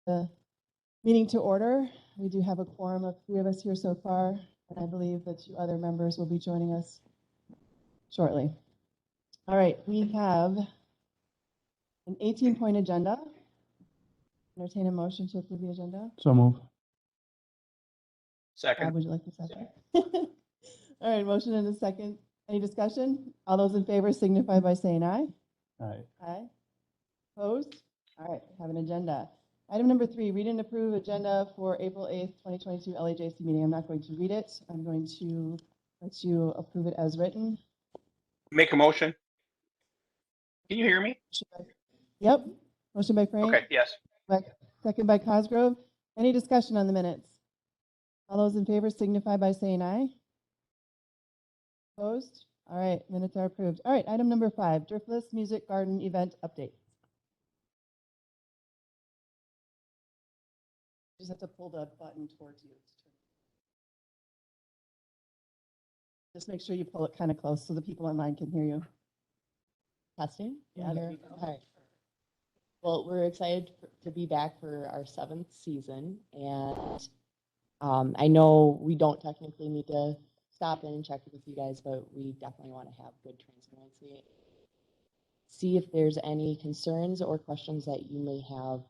the meeting to order. We do have a quorum of 3 of us here so far, and I believe that 2 other members will be joining us shortly. All right, we have an 18-point agenda. Entertain a motion to approve the agenda. So move. Bob, would you like to second? All right, motion and a second. Any discussion? All those in favor signify by saying aye. Aye. Aye. Opposed? All right, have an agenda. Item number 3, read and approve agenda for April 8th, 2022 LAJC meeting. I'm not going to read it. I'm going to let you approve it as written. Make a motion. Can you hear me? Yep. Motion by Frank. Okay, yes. Second by Cosgrove. Any discussion on the minutes? All those in favor signify by saying aye. Opposed? All right, minutes are approved. All right, item number 5, Driftless Music Garden event update. You just have to pull the button towards you. Just make sure you pull it kind of close so the people online can hear you. Testing? Yeah, there you go. All right. Well, we're excited to be back for our 7th season, and I know we don't technically need to stop in and check with you guys, but we definitely want to have good transparency. See if there's any concerns or questions that you may have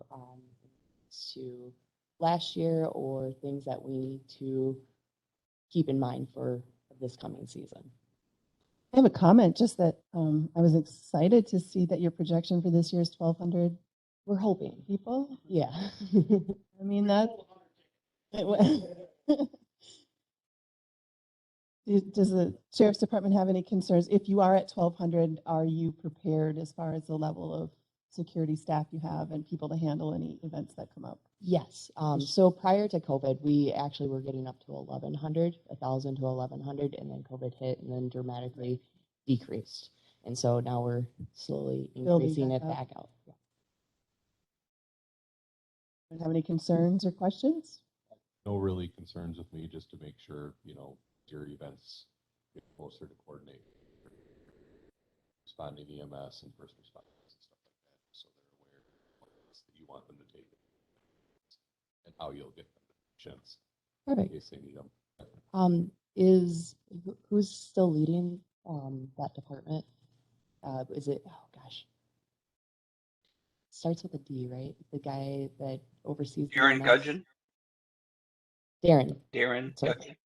to last year or things that we need to keep in mind for this coming season. I have a comment, just that I was excited to see that your projection for this year is 1,200 We're hoping. people. Yeah. I mean, that. Does the Sheriff's Department have any concerns? If you are at 1,200, are you prepared as far as the level of security staff you have and people to handle any events that come up? Yes. So prior to COVID, we actually were getting up to 1,100 to 1,100, and then COVID hit and then dramatically decreased. And so now we're slowly increasing it back out. Yeah. Do you have any concerns or questions? No really concerns with me, just to make sure, your events get closer to coordinate. Responding EMS and first responders and stuff like that, so they're aware of what it is that you want them to take and how you'll get them the chance in Perfect. case they need them. Who's still leading that department? Is it, oh gosh, starts with a D, right? The guy that oversees Darren EMS? Gudgeon? Darren. Sorry. Gudgeon.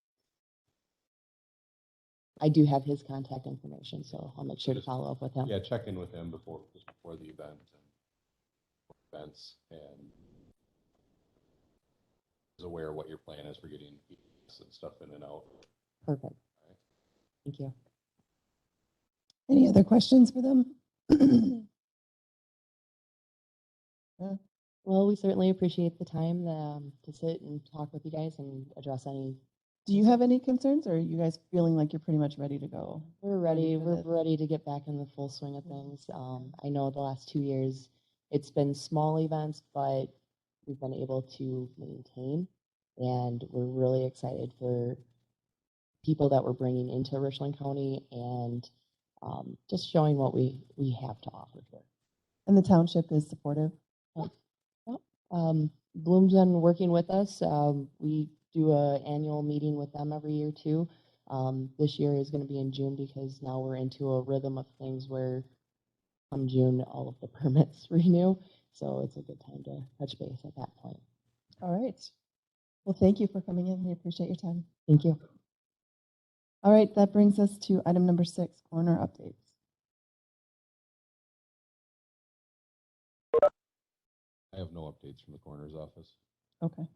I do have his contact information, so I'll make sure to follow up with him. Yeah, check in with him before the event and events, and is aware of what your plan is for getting and stuff in and out. Perfect. Right. Thank you. Any other questions for them? Yeah. Well, we certainly appreciate the time to sit and talk with you guys and address any. Do you have any concerns, or are you guys feeling like you're pretty much ready to go? We're ready. We're ready to get back in the full swing of things. I know the last 2 years it's been small events, but we've been able to maintain, and we're really excited for people that we're bringing into Richland County and just showing what we have to offer here. And the township is supportive? Yep. Bloom's been working with us. We do an annual meeting with them every year too. This year is going to be in June because now we're into a rhythm of things where come June, all of the permits renew. So it's a good time to touch base at that point. All right. Well, thank you for coming in. We appreciate your time. Thank you. All right, that brings us to item number 6, coroner updates. I have no updates from the coroner's office. Okay.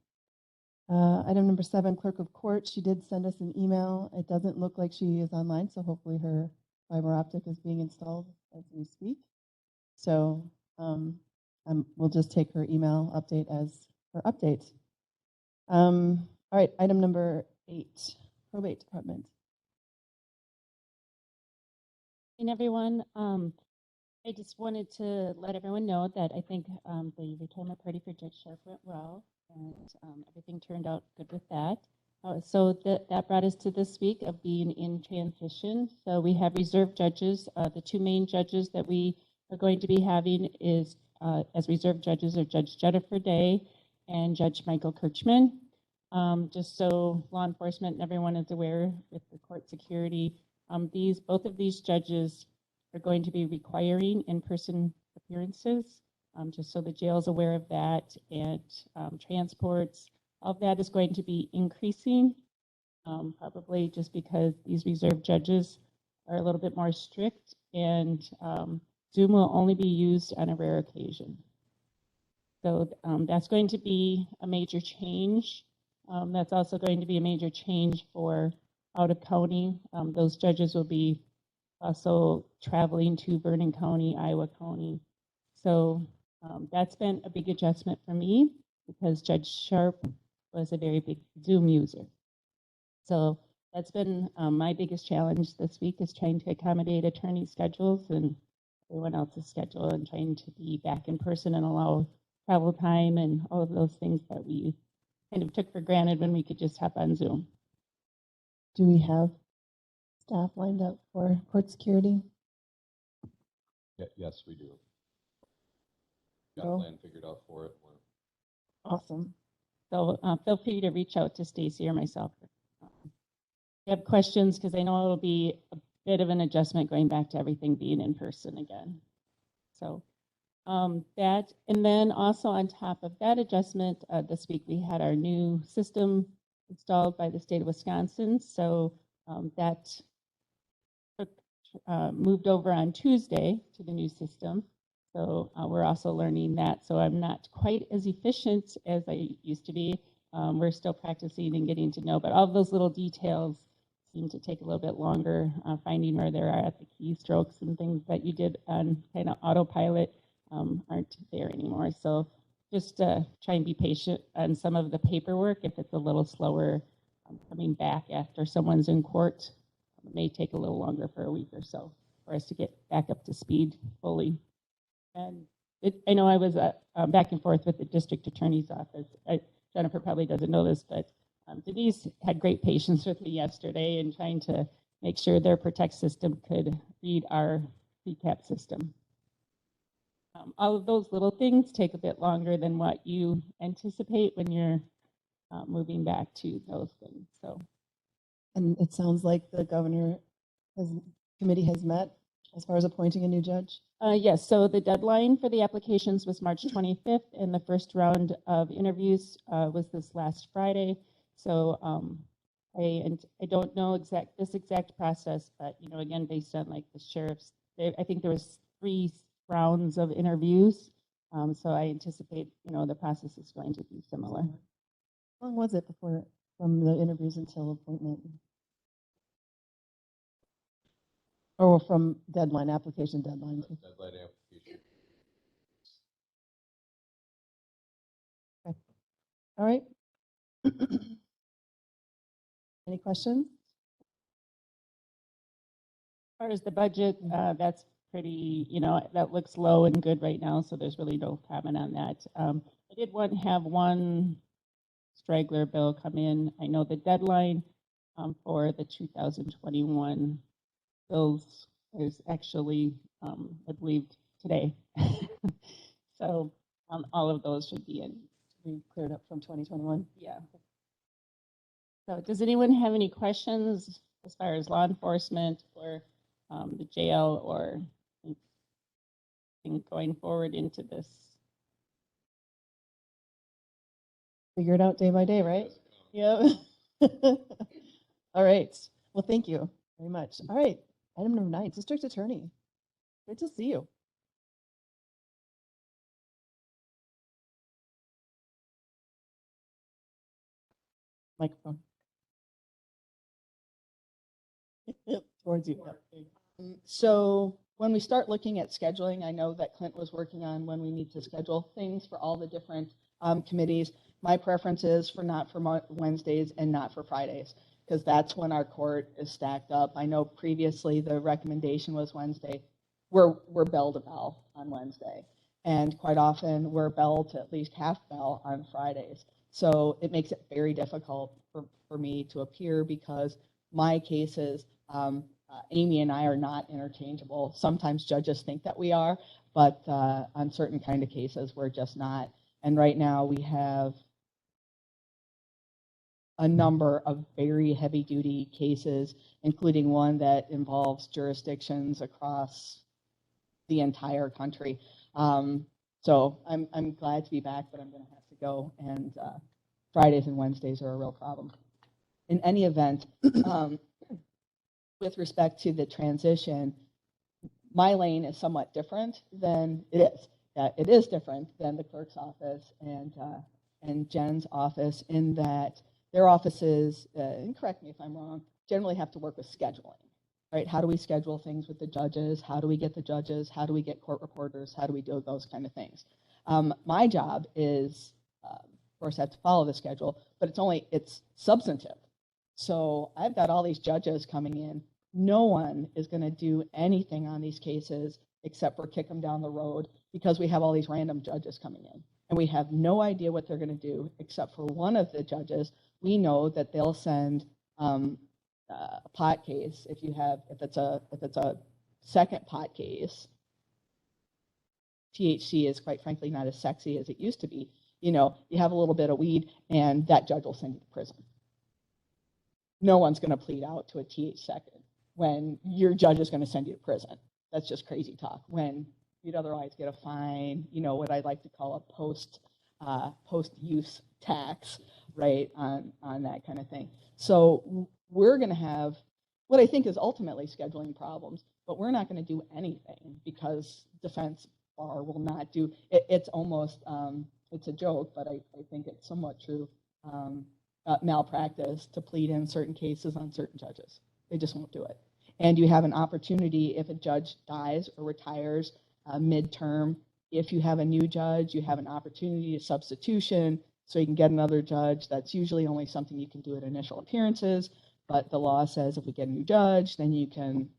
Item number 7, clerk of court. She did send us an email. It doesn't look like she is online, so hopefully her fiber optic is being installed as we speak. So we'll just take her email update as her update. All right, item number 8, probate department. And everyone, I just wanted to let everyone know that I think the retirement party for Judge Sharp went well, and everything turned out good with that. So that brought us to this week of being in transition. So we have reserve judges. The 2 main judges that we are going to be having is as reserve judges are Judge Jennifer Day and Judge Michael Kirchman. Just so law enforcement and everyone is aware with the court security, both of these judges are going to be requiring in-person appearances, just so the jail is aware of that, and transports, all of that is going to be increasing, probably just because these reserve judges are a little bit more strict, and Zoom will only be used on a rare occasion. So that's going to be a major change. That's also going to be a major change for out of county. Those judges will be also traveling to Vernon County, Iowa County. So that's been a big adjustment for me because Judge Sharp was a very big Zoom user. So that's been my biggest challenge this week, is trying to accommodate attorney schedules and everyone else's schedule, and trying to be back in person and allow travel time and all of those things that we kind of took for granted when we could just hop on Zoom. Do we have staff lined up for court security? Yes, we do. Got Cool. a plan figured out for it. Awesome. So feel free to reach out to Stacy or myself if you have questions, because I know it'll be a bit of an adjustment going back to everything being in person again. So that, and then also on top of that adjustment, this week we had our new system installed by the state of Wisconsin. So that moved over on Tuesday to the new system. So we're also learning that. So I'm not quite as efficient as I used to be. We're still practicing and getting to know, but all of those little details seem to take a little bit longer, finding where they're at, the keystrokes and things that you did on kind of autopilot aren't there anymore. So just try and be patient on some of the paperwork. If it's a little slower coming back after someone's in court, it may take a little longer for a week or so for us to get back up to speed fully. And I know I was back and forth with the district attorney's office. Jennifer probably doesn't know this, but Denise had great patience with me yesterday in trying to make sure their Protect system could read our recap system. All of those little things take a bit longer than what you anticipate when you're moving back to those things. So, And it sounds like the committee has met as far as appointing a new judge. yes, so the deadline for the applications was March 25th, and the first round of interviews was this last Friday. So I don't know this exact process, but again, based on like the sheriff's, I think there was 3 rounds of interviews. So I anticipate the process is going to be similar. How long was it from the interviews until appointment? Or from application deadline? Deadline application. Okay. All right. Any questions? As far as the budget, that's pretty, that looks low and good right now, so there's really no comment on that. I did have one straggler bill come in. I know the deadline for the 2021 bills is actually, I believe, today. So all of those should be in. We cleared up from 2021. Yeah. So does anyone have any questions as far as law enforcement or the jail or anything going forward into this? Figure it out day by day, right? Yeah. All right. Well, thank you very much. All right. Item number 9, District Attorney. Good to see you. Microphone. Yep, towards you. Yep. So when we start looking at scheduling, I know that Clint was working on when we need to schedule things for all the different committees. My preference is for not for Wednesdays and not for Fridays, because that's when our court is stacked up. I know previously the recommendation was Wednesday. We're bell to bell on Wednesday, and quite often we're bell to at least half bell on Fridays. So it makes it very difficult for me to appear, because my cases, Amy and I are not interchangeable. Sometimes judges think that we are, but on certain kind of cases, we're just not. And right now we have a number of very heavy-duty cases, including one that involves jurisdictions across the entire country. So I'm glad to be back, but I'm going to have to go, and Fridays and Wednesdays are a real problem. In any event, with respect to the transition, my lane is somewhat different than it is. It is different than the clerk's office and Jen's office in that their offices, and correct me if I'm wrong, generally have to work with scheduling, right? How do we schedule things with the judges? How do we get the judges? How do we get court reporters? How do we do those kind of things? My job is, of course, I have to follow the schedule, but it's substantive. So I've got all these judges coming in. No one is going to do anything on these cases except for kick them down the road because we have all these random judges coming in. And we have no idea what they're going to do except for one of the judges. We know that they'll send a pot case if it's a second pot case. THC is quite frankly not as sexy as it used to be. You know, you have a little bit of weed and that judge will send you to prison. No one's going to plead out to a TH second when your judge is going to send you to prison. That's just crazy talk. When you'd otherwise get a fine, you know, what I like to call a post-use tax, right, on that kind of thing. So we're going to have what I think is ultimately scheduling problems, but we're not going to do anything because defense bar will not do it. It's almost, it's a joke, but I think it's somewhat true. Malpractice to plead in certain cases on certain judges. They just won't do it. And you have an opportunity if a judge dies or retires midterm. If you have a new judge, you have an opportunity to substitution so you can get another judge. That's usually only something you can do at initial appearances, but the law says if we get a new judge, then you can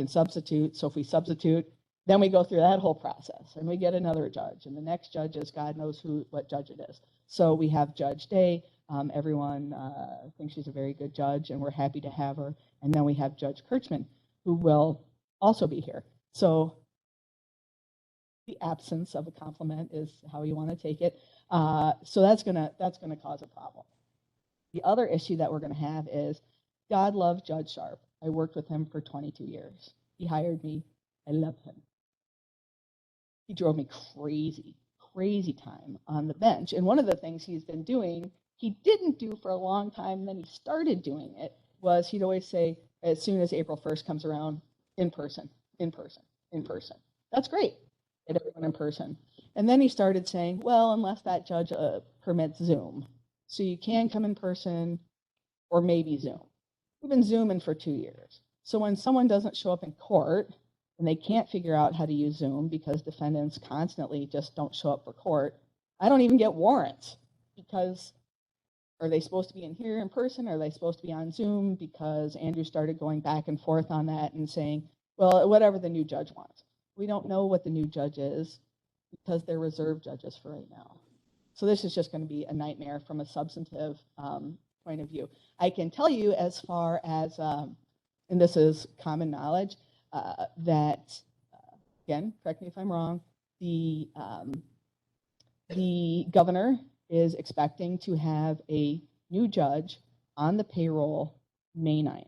substitute. So if we substitute, then we go through that whole process and we get another judge, and the next judge is God knows what judge it is. So we have Judge Day. Everyone thinks she's a very good judge, and we're happy to have her. And then we have Judge Kirchman, who will also be here. So the absence of a compliment is how you want to take it. So that's gonna cause a problem. The other issue that we're going to have is, God love Judge Sharp. I worked with him for 22 years. He hired me. I love him. He drove me crazy time on the bench. And one of the things he's been doing, he didn't do for a long time, then he started doing it, was he'd always say, as soon as April 1st comes around, in person. That's great. Get everyone in person. And then he started saying, well, unless that judge permits Zoom. So you can come in person or maybe Zoom. We've been Zooming for 2 years. So when someone doesn't show up in court and they can't figure out how to use Zoom because defendants constantly just don't show up for court, I don't even get warrants because are they supposed to be in here in person? Are they supposed to be on Zoom? Because Andrew started going back and forth on that and saying, well, whatever the new judge wants. We don't know what the new judge is because they're reserve judges for right now. So this is just going to be a nightmare from a substantive point of view. I can tell you as far as, and this is common knowledge, that, again, correct me if I'm wrong, the governor is expecting to have a new judge on the payroll May 9th.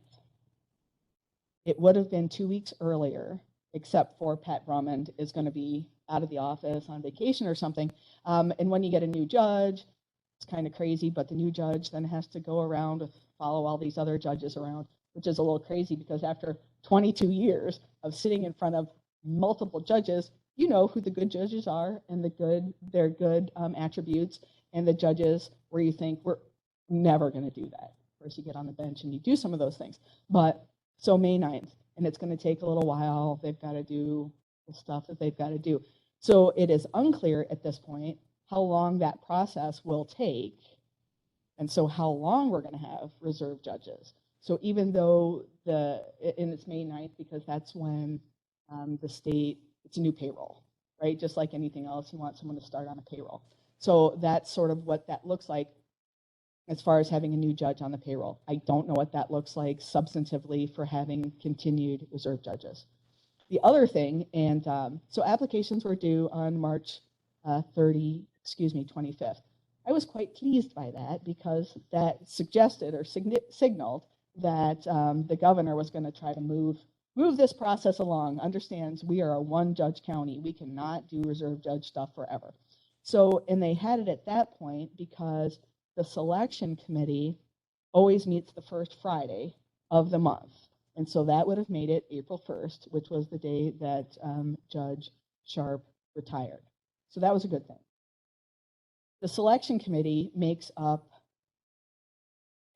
It would have been 2 weeks earlier, except for Pat Drummond is going to be out of the office on vacation or something. And when you get a new judge, it's kind of crazy, but the new judge then has to go around and follow all these other judges around, which is a little crazy because after 22 years of sitting in front of multiple judges, you know who the good judges are and their good attributes, and the judges where you think we're never going to do that. Of course, you get on the bench and you do some of those things. But so May 9th, and it's going to take a little while. They've got to do the stuff that they've got to do. So it is unclear at this point how long that process will take, and so how long we're going to have reserve judges. So even though and it's May 9th because that's when the state, it's a new payroll, right? Just like anything else, you want someone to start on a payroll. So that's sort of what that looks like as far as having a new judge on the payroll. I don't know what that looks like substantively for having continued reserve judges. The other thing, and so applications were due on March 25th. I was quite pleased by that because that suggested or signaled that the governor was going to try to move this process along, understands we are a one-judge county. We cannot do reserve judge stuff forever. So, and they had it at that point because the selection committee always meets the first Friday of the month. And so that would have made it April 1st, which was the day that Judge Sharp retired. So that was a good thing. The selection committee makes up,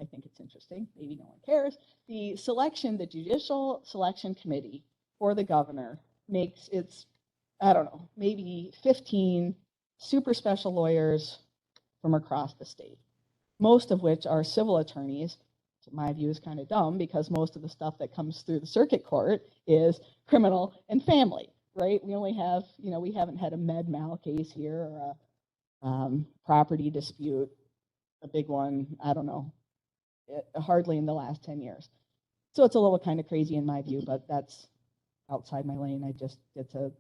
I think it's interesting, maybe no one cares, the judicial selection committee for the governor makes its, I don't know, maybe 15 super special lawyers from across the state, most of which are civil attorneys. In my view is kind of dumb because most of the stuff that comes through the circuit court is criminal and family, right? We only have, we haven't had a med mal case here or a property dispute, a big one, I don't know, hardly in the last 10 years. So it's a little kind of crazy in my view, but that's outside my lane. I just get to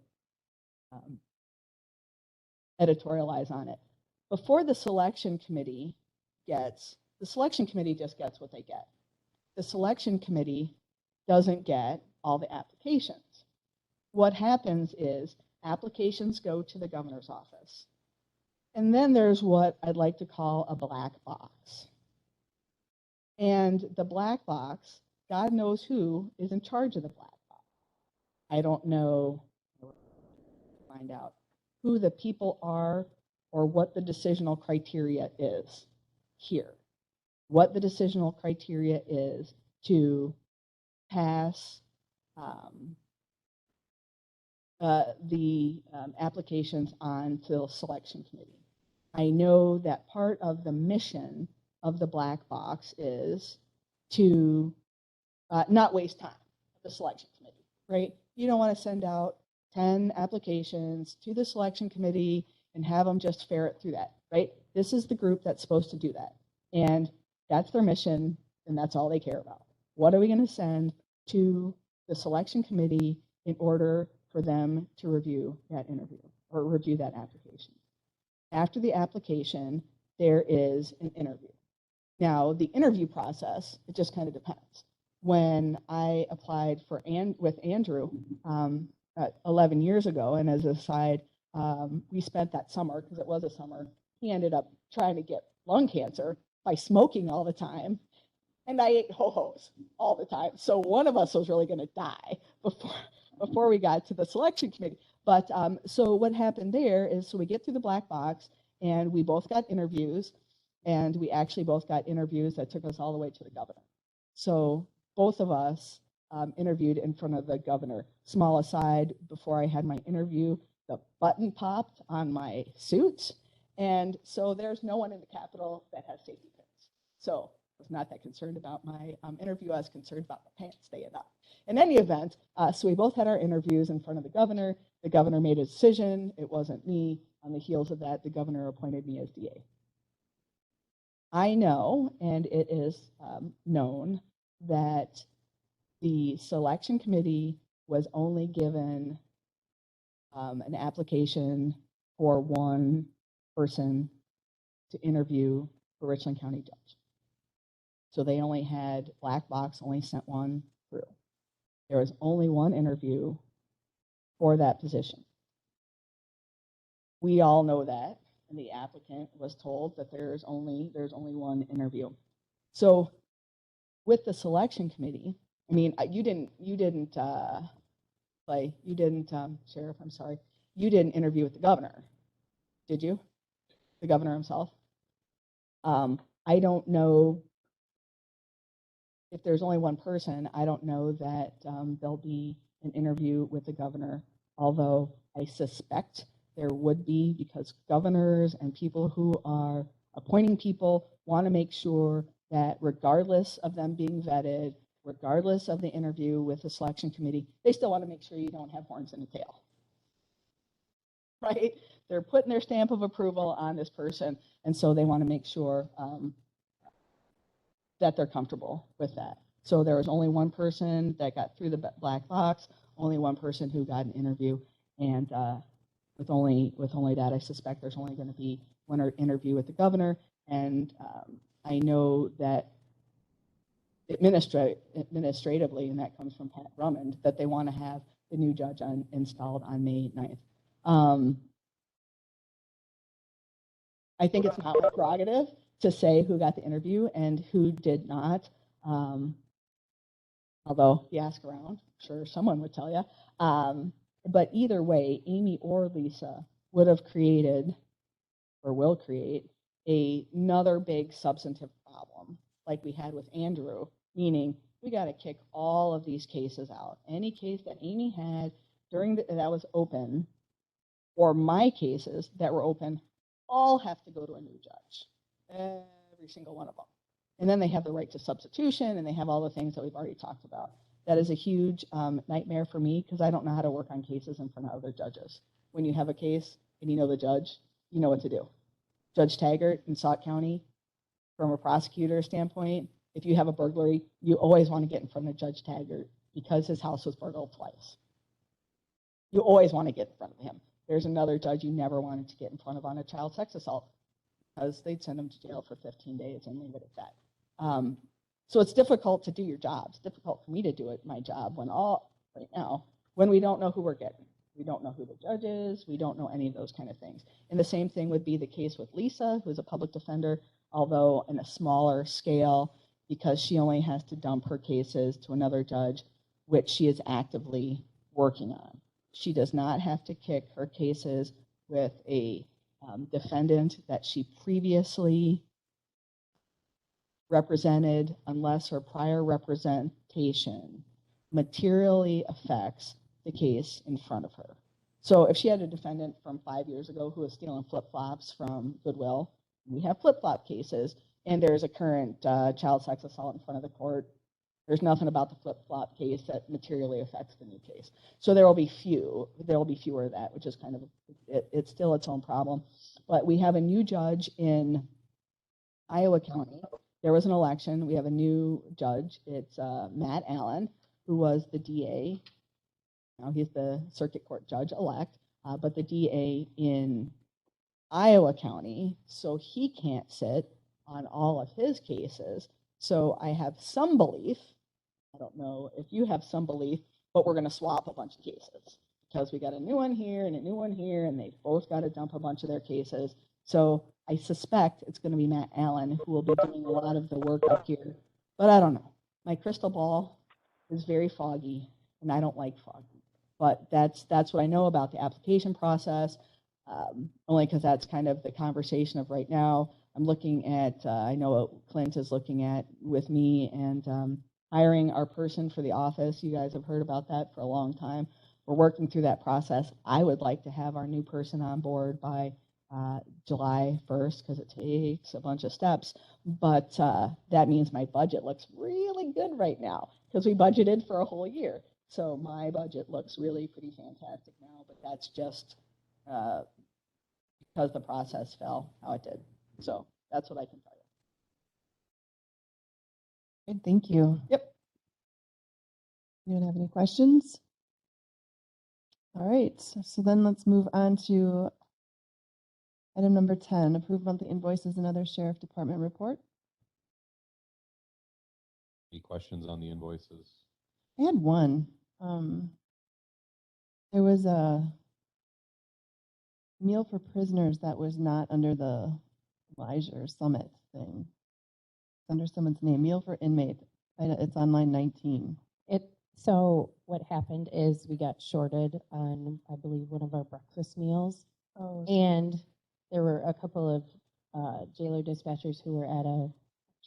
editorialize on it. Before the selection committee just gets what they get. The selection committee doesn't get all the applications. What happens is applications go to the governor's office. And then there's what I'd like to call a black box. And the black box, God knows who is in charge of the black box. I don't know, find out who the people are or what the decisional criteria is here. What the decisional criteria is to pass the applications on to the selection committee. I know that part of the mission of the black box is to not waste time at the selection committee, right? You don't want to send out 10 applications to the selection committee and have them just ferret through that, right? This is the group that's supposed to do that. And that's their mission, and that's all they care about. What are we going to send to the selection committee in order for them to review that interview or review that application? After the application, there is an interview. Now, the interview process, it just kind of depends. When I applied with Andrew 11 years ago, and as a side, we spent that summer, because it was a summer, he ended up trying to get lung cancer by smoking all the time. And I ate ho-hos all the time. So one of us was really going to die before we got to the selection committee. But so what happened there is, so we get through the black box and we both got interviews, and we actually both got interviews that took us all the way to the governor. So both of us interviewed in front of the governor. Small aside, before I had my interview, the button popped on my suit. And so there's no one in the Capitol that has safety pins. So I was not that concerned about my interview. I was concerned about the pants staying up. In any event, so we both had our interviews in front of the governor. The governor made a decision. It wasn't me. On the heels of that, the governor appointed me as DA. I know, and it is known, that the selection committee was only given an application for one person to interview for Richland County judge. So they only had, black box only sent one through. There was only one interview for that position. We all know that, and the applicant was told that there's only one interview. So with the selection committee, I mean, Sheriff, I'm sorry, you didn't interview with the governor, did you? The governor himself? I don't know if there's only one person. I don't know that there'll be an interview with the governor, although I suspect there would be, because governors and people who are appointing people want to make sure that regardless of them being vetted, regardless of the interview with the selection committee, they still want to make sure you don't have horns in the tail, right? They're putting their stamp of approval on this person, and so they want to make sure that they're comfortable with that. So there was only one person that got through the black box, only one person who got an interview, and with only that, I suspect there's only going to be want to interview with the governor. And I know that administratively, and that comes from Pat Drummond, that they want to have the new judge installed on May 9th. I think it's not my prerogative to say who got the interview and who did not. Although you ask around, I'm sure someone would tell you. But either way, Amy or Lisa would have created or will create another big substantive problem like we had with Andrew, meaning we got to kick all of these cases out. Any case that Amy had that was open, or my cases that were open, all have to go to a new judge, every single one of them. And then they have the right to substitution, and they have all the things that we've already talked about. That is a huge nightmare for me because I don't know how to work on cases in front of other judges. When you have a case and you know the judge, you know what to do. Judge Taggart in Sauk County, from a prosecutor standpoint, if you have a burglary, you always want to get in front of Judge Taggart because his house was burgled twice. You always want to get in front of him. There's another judge you never wanted to get in front of on a child sex assault because they'd send him to jail for 15 days and leave it at that. So it's difficult to do your job. It's difficult for me to do my job when we don't know who we're getting. We don't know who the judge is. We don't know any of those kind of things. And the same thing would be the case with Lisa, who's a public defender, although in a smaller scale, because she only has to dump her cases to another judge, which she is actively working on. She does not have to kick her cases with a defendant that she previously represented unless her prior representation materially affects the case in front of her. So if she had a defendant from 5 years ago who was stealing flip-flops from Goodwill, we have flip-flop cases, and there's a current child sex assault in front of the court, there's nothing about the flip-flop case that materially affects the new case. So there will be fewer of that, which is kind of, it's still its own problem. But we have a new judge in Iowa County. There was an election. We have a new judge. It's Matt Allen, who was the DA. Now he's the circuit court judge-elect, but the DA in Iowa County, so he can't sit on all of his cases. So I have some belief, I don't know if you have some belief, but we're going to swap a bunch of cases because we got a new one here and a new one here, and they've both got to dump a bunch of their cases. So I suspect it's going to be Matt Allen who will be doing a lot of the work up here, but I don't know. My crystal ball is very foggy, and I don't like foggy. But that's what I know about the application process, only because that's kind of the conversation of right now. I'm looking at, I know what Clint is looking at with me and hiring our person for the office. You guys have heard about that for a long time. We're working through that process. I would like to have our new person on board by July 1st because it takes a bunch of steps. But that means my budget looks really good right now because we budgeted for a whole year. So my budget looks really pretty fantastic now, but that's just because the process fell how it did. So that's what I can tell you. Good, thank you. Yep. Anyone have any questions? All right, so then let's move on to item number 10, approve monthly invoices and other sheriff department report. Any questions on the invoices? I had one. There was a meal for prisoners that was not under the Leisure Summit thing. It's under someone's name, meal for inmate. It's on line 19. So what happened is we got shorted on, I believe, one of our breakfast meals. Oh, And there were a couple of jailer dispatchers who were at a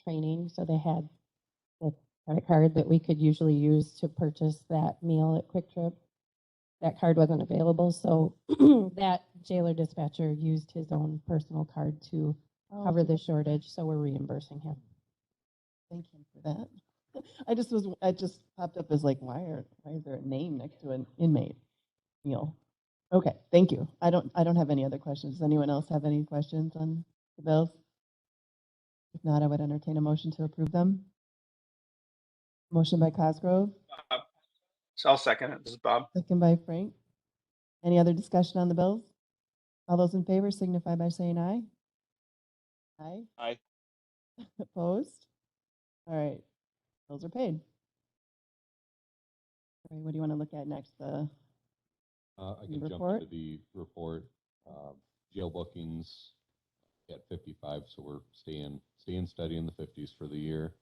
training, so they had the credit card that we could usually use to purchase that meal at Quick Trip. That card wasn't available, so that jailer dispatcher used his own personal card to cover the shortage, so we're reimbursing him. Thank you for that. I just popped up as like, why is there a name next to an inmate meal? Okay, thank you. I don't have any other questions. Does anyone else have any questions on the bills? If not, I would entertain a motion to approve them. Motion by Cosgrove, So I'll second it. This is Bob. second by Frank. Any other discussion on the bills? All those in favor signify by saying aye. Aye. Aye. Opposed? All right, bills are paid. All right, what do you want to look at next? I The can jump report? into the report. Jail bookings at 55, so we're staying steady in the 50s for the year.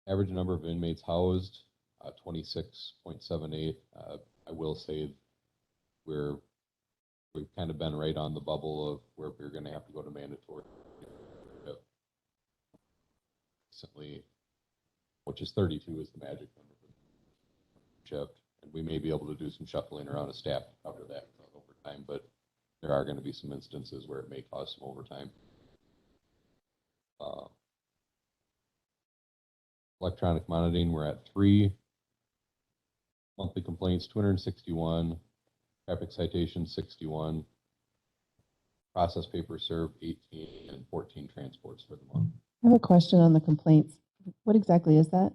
Average number of inmates housed, 26.78. I will say we've kind of been right on the bubble of where we're going to have to go to mandatory recently, which is 32 is the magic number for the shift. And we may be able to do some shuffling around a staff to cover that over time, but there are going to be some instances where it may cause some overtime. Electronic monitoring, we're at 3. Monthly complaints, 261. Traffic citations, 61. Process paper served, 18, and 14 transports for the month. I have a question on the complaints. What exactly is that?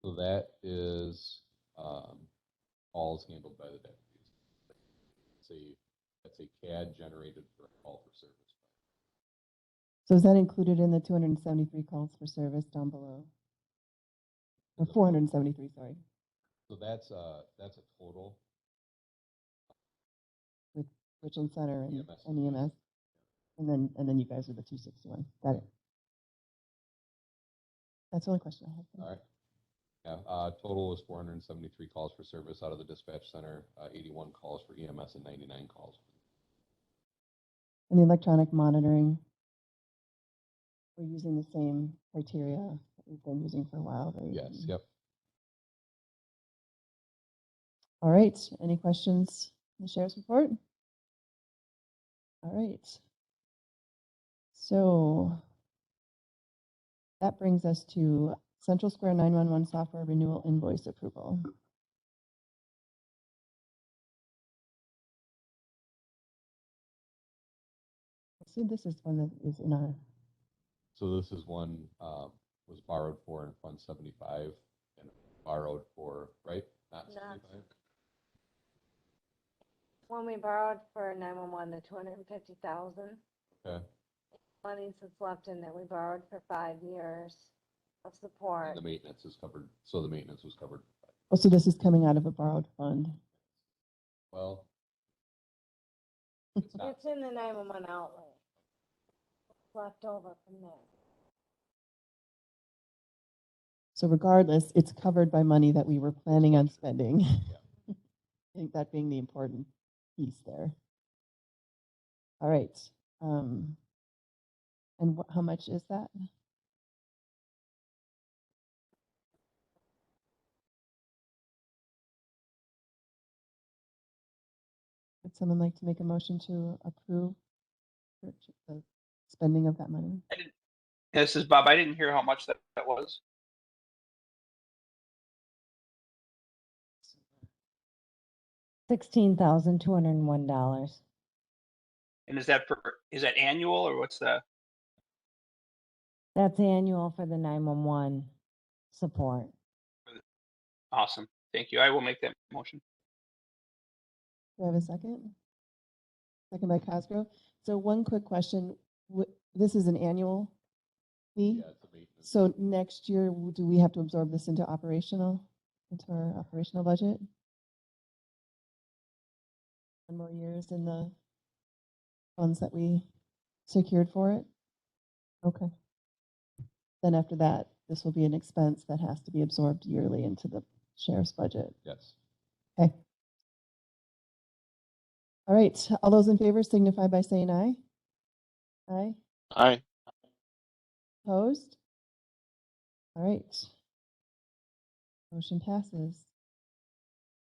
So that is calls handled by the deputies. That's a CAD generated for a call for service. So is that included in the 273 calls for service down below? Or 473, sorry, So that's a total. with Richland Center and EMS. EMS. And then you guys are the 261. Got it. That's the only question I have. All right. Yeah, total was 473 calls for service out of the dispatch center, 81 calls for EMS, and 99 calls. And the electronic monitoring, we're using the same criteria that we've been using for a while, right? Yes, yep. All right, any questions on the sheriff's report? All right. So that brings us to Central Square 911 software renewal invoice approval. So this is one that is in our, So this is one was borrowed for in Fund 75 and borrowed for, right? Not 75? When we borrowed for 911, the 250,000, Okay. money that's left in that we borrowed for 5 years of And support. the maintenance is covered. So the maintenance was covered. oh, so this is coming out of a borrowed fund. Well, it's not. It's in the 911 outlay. It's left over from there. So regardless, it's covered by money that we were planning on spending. I think that being the important piece there. All right. And how much is that? Would someone like to make a motion to approve the spending of that money? This is Bob. I didn't hear how much that was. $16,201. And is that annual or what's the? That's annual for the 911 support. Awesome. Thank you. I will make that motion. Do I have a second? Second by Cosgrove. So one quick question. This is an annual fee? Yeah, it's a maintenance. So next year, do we have to absorb this into our operational budget? 1 more years in the funds that we secured for it? Okay. Then after that, this will be an expense that has to be absorbed yearly into the sheriff's budget. Yes. Okay. All right, all those in favor signify by saying aye. Aye. Aye. Opposed? All right. Motion passes.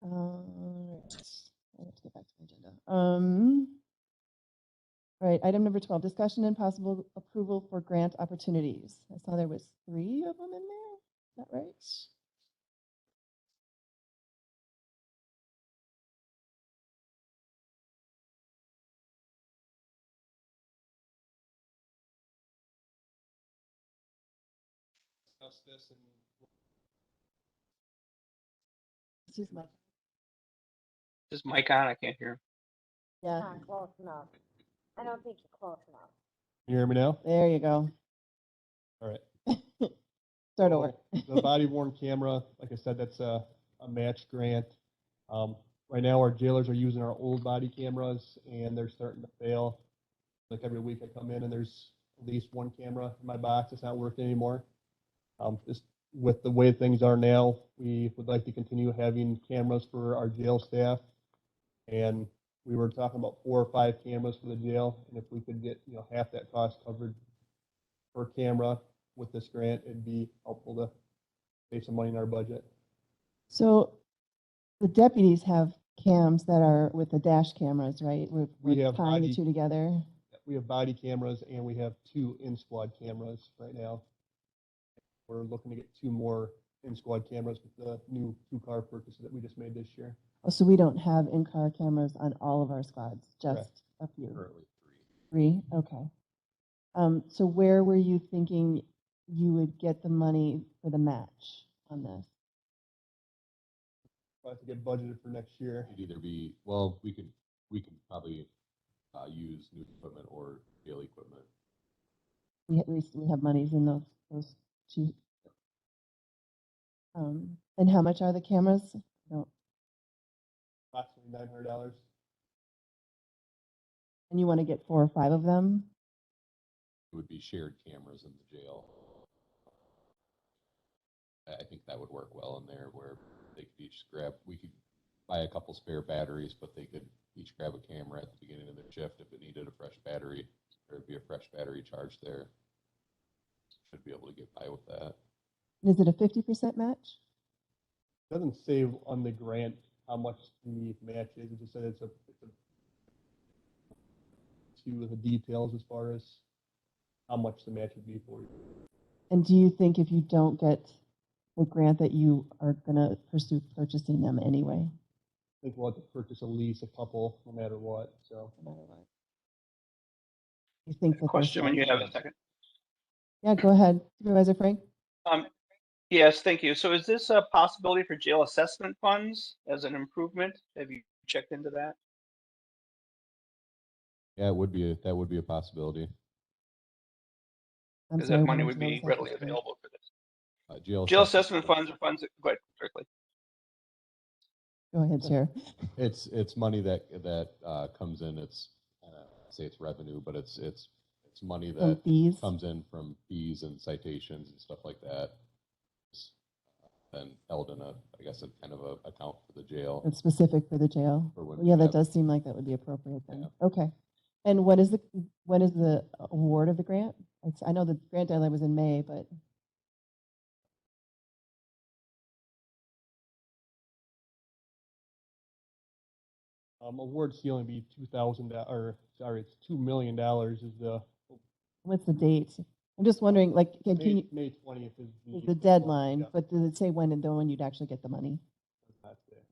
All right. I have to get back to my agenda. All right, item number 12, discussion and possible approval for grant opportunities. I saw there was 3 of them in there. Is that right? This is my, Is Mike on? I can't hear him. yeah. Not close enough. I don't think you're close enough. Can you hear me now? There you go. All right. Start over. So the body worn camera, like I said, that's a match grant. Right now, our jailers are using our old body cameras, and they're starting to fail. Like every week, I come in and there's at least one camera in my box that's not working anymore. Just with the way things are now, we would like to continue having cameras for our jail staff, and we were talking about 4 or 5 cameras for the jail, and if we could get half that cost covered per camera with this grant, it'd be helpful to save some money in our budget. So the deputies have cams that are with the dash cameras, right? We We're have tying the body- two together. We have body cameras and we have 2 in-squad cameras right now. We're looking to get 2 more in-squad cameras with the new 2-car purchase that we just made this year. Oh, so we don't have in-car cameras on all of our squads, just Correct. a few. Currently 3, three. okay. So where were you thinking you would get the money for the match on this? We'll have to get budgeted for next year. It'd either be, well, we could probably use new equipment or jail equipment. At least we have monies in those two. And how much are the cameras? No. Approximately $900. And you want to get 4 or 5 of them? It would be shared cameras in the jail. I think that would work well in there where they could each we could buy a couple spare batteries, but they could each grab a camera at the beginning of their shift if it needed a fresh battery. There'd be a fresh battery charge there. Should be able to get by with that. Is it a 50% match? Doesn't say on the grant how much the match is. It just said it's a to the details as far as how much the match would be for you. And do you think if you don't get the grant that you are going to pursue purchasing them anyway? I think we'll have to purchase at least a couple no matter what. So No matter what. You think that there's Question when you some- have a second. Yeah, go ahead, Supervisor Frank. Yes, thank you. So is this a possibility for jail assessment funds as an improvement? Have you checked into that? Yeah, that would be a possibility. I'm Because sorry, that money what would was be the readily assessment? available for this. Jail Jail assessment funds are funds that, go ahead, quickly. Go ahead, Chair. It's money that comes in. It's say it's revenue, but it's money From that fees? comes in from fees and citations and stuff like that. It's then held in I guess a kind of a account for the jail. It's specific for the jail? For when Well, yeah, we that have- does seem like that would be appropriate then. Okay. And when is the award of the grant? I know the grant deadline was in May, but award ceiling be $2,000 or sorry, it's $2 million is the what's the date? I'm just wondering, like, can you, May 20th is the deadline, Yeah, but does it say when and when you'd actually get the money? that's it.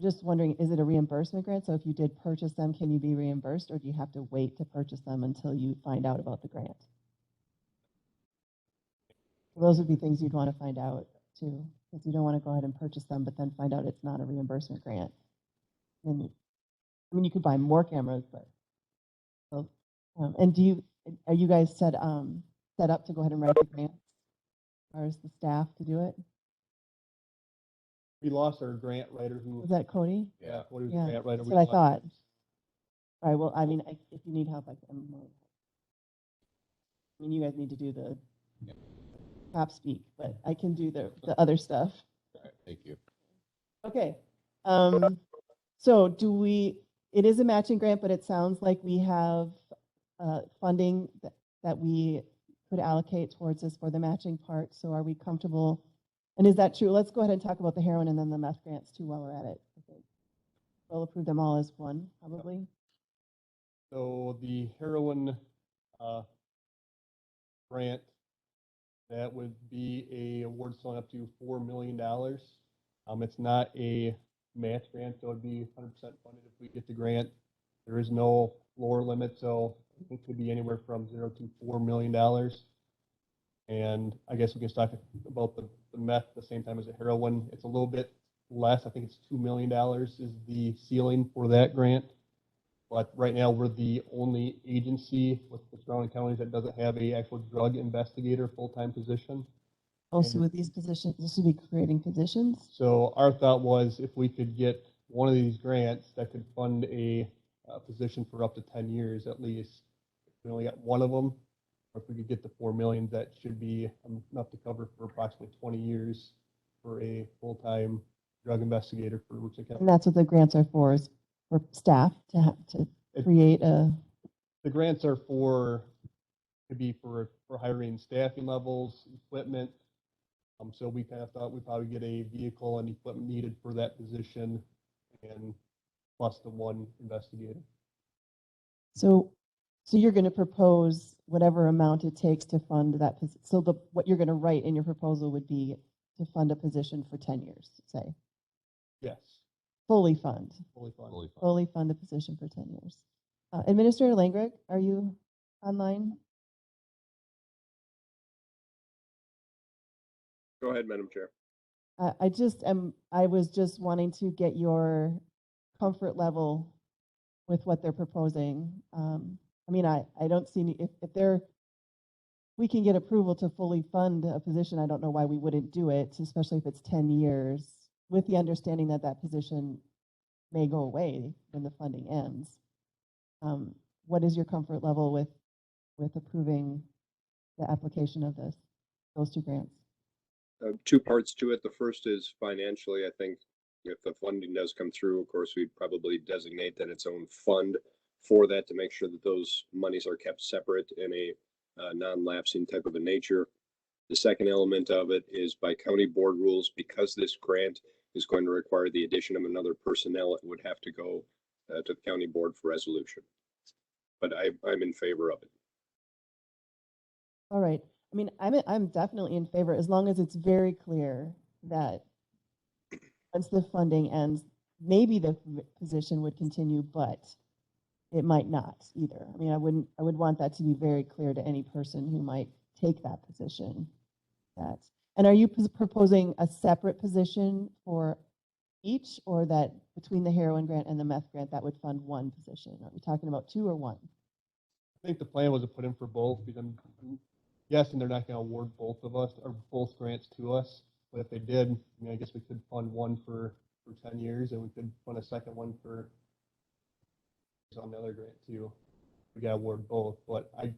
Just wondering, is it a reimbursement grant? So if you did purchase them, can you be reimbursed, or do you have to wait to purchase them until you find out about the grant? Those would be things you'd want to find out too, because you don't want to go ahead and purchase them, but then find out it's not a reimbursement grant. And you could buy more cameras, but so, and are you guys set up to go ahead and write the grants, as far as the staff to do it? We lost our grant writer who, Was that Cody? yeah, what was Yeah, grant writer? that's we what I lost. thought. All right, well, I mean, if you need help, I mean, you guys need to do the top speak, but I can do the other stuff. All right, thank you. Okay. So it is a matching grant, but it sounds like we have funding that we could allocate towards this for the matching part. So are we comfortable? And is that true? Let's go ahead and talk about the heroin and then the meth grants too while we're at it. Okay. We'll approve them all as one, probably. So the heroin grant, that would be a award selling up to $4 million. It's not a match grant, so it'd be 100% funded if we get the grant. There is no lower limit, so it could be anywhere from $0 to $4 million. And I guess we can talk about the meth at the same time as the heroin. It's a little bit less. I think it's $2 million is the ceiling for that grant. But right now, we're the only agency with the surrounding counties that doesn't have a actual drug investigator full-time position. Also And with these positions, this would be creating positions. so our thought was if we could get one of these grants that could fund a position for up to 10 years at least, if we only got one of them, or if we could get the 4 million, that should be enough to cover for approximately 20 years for a full-time drug investigator for Richland County. And that's what the grants are for, is for staff to have to create a, The grants are for, could be for hiring staffing levels, equipment. So we kind of thought we'd probably get a vehicle and equipment needed for that position and plus the one investigator. so you're going to propose whatever amount it takes to fund that. So what you're going to write in your proposal would be to fund a position for 10 years, say, Yes, fully fund, fully funded. Fully funded. fully fund the position for 10 years. Administrator Langrick, are you online? Go ahead, Madam Chair. I was just wanting to get your comfort level with what they're proposing. I mean, I don't see any, if we can get approval to fully fund a position, I don't know why we wouldn't do it, especially if it's 10 years, with the understanding that that position may go away when the funding ends. What is your comfort level with approving the application of those two grants? Two parts to it. The first is financially. I think if the funding does come through, of course, we'd probably designate then its own fund for that to make sure that those monies are kept separate in a non-lapsing type of a nature. The second element of it is by county board rules, because this grant is going to require the addition of another personnel, it would have to go to the county board for resolution. But I'm in favor of it. All right. I mean, I'm definitely in favor as long as it's very clear that once the funding ends, maybe the position would continue, but it might not either. I mean, I would want that to be very clear to any person who might take that position. And are you proposing a separate position for each, or that between the heroin grant and the meth grant that would fund one position? Are we talking about two or one? I think the plan was to put in for both because I'm guessing they're not going to award both of us or both grants to us. But if they did, I mean, I guess we could fund one for 10 years and we could fund a second one for on the other grant too. We got to award both. But I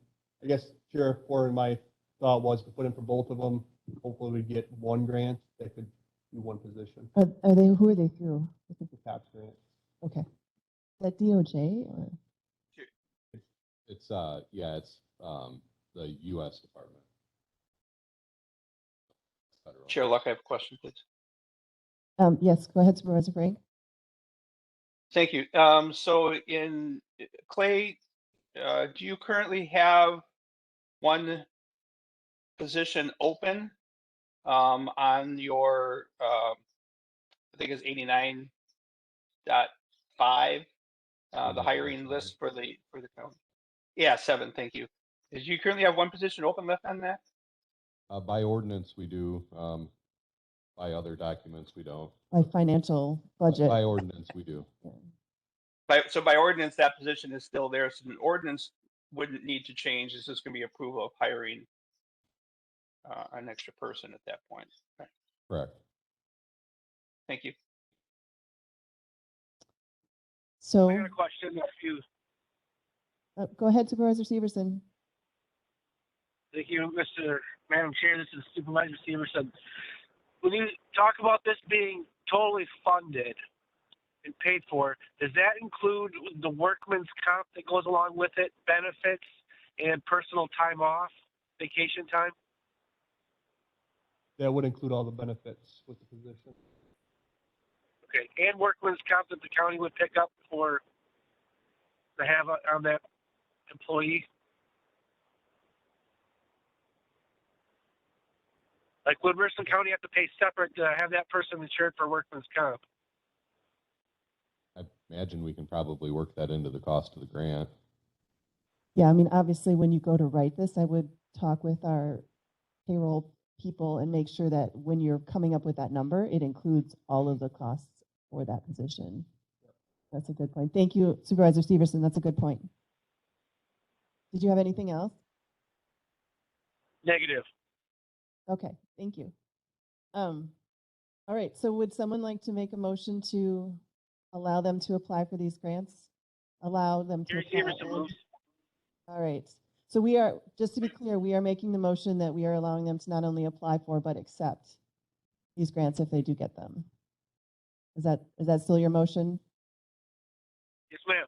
guess Sheriff Warren, my thought was to put in for both of them. Hopefully we get one grant that could do one position. Who are they through? The CAPS grant. Okay. Is that DOJ or? It's the U.S. Department. Federal. Chair Luck, I have a question, please. Yes, go ahead, Supervisor Frank. Thank you. So in Clay, do you currently have one position open on your, I think it's 89.5, the hiring list for the county? Yeah, 7. Thank you. Do you currently have one position open left on that? By ordinance, we do. By other documents, we don't. By financial budget. By ordinance, we do. So by ordinance, that position is still there. So the ordinance wouldn't need to change. This is going to be approval of hiring an extra person at that point. Okay. Correct. Thank you. So I got a question. go ahead, Supervisor Severson. Thank you, Madam Chair. This is Supervisor Severson. When you talk about this being totally funded and paid for, does that include the workman's comp that goes along with it, benefits, and personal time off, vacation time? That would include all the benefits with the position. Okay, and workman's comp that the county would pick up to have on that employee? Like, would Richland County have to pay separate to have that person insured for workman's comp? I imagine we can probably work that into the cost of the grant. Yeah, I mean, obviously, when you go to write this, I would talk with our payroll people and make sure that when you're coming up with that number, it includes all of the costs for that position. That's a good point. Thank you, Supervisor Severson. That's a good point. Did you have anything else? Negative. Okay, thank you. All right, so would someone like to make a motion to allow them to apply for these grants? Allow them to Gary apply. Severson moves. All right, so we are, just to be clear, we are making the motion that we are allowing them to not only apply for, but accept these grants if they do get them. Is that still your motion? Yes, ma'am.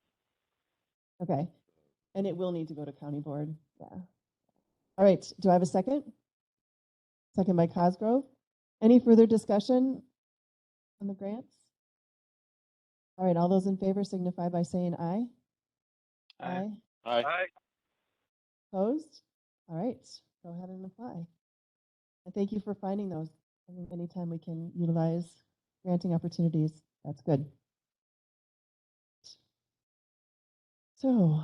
Okay, and it will need to go to county board, yeah. All right, do I have a second? Second by Cosgrove. Any further discussion on the grants? All right, all those in favor signify by saying aye. Aye. All right. Opposed? All right, go ahead and apply. And thank you for finding those. I think anytime we can utilize granting opportunities, that's good. So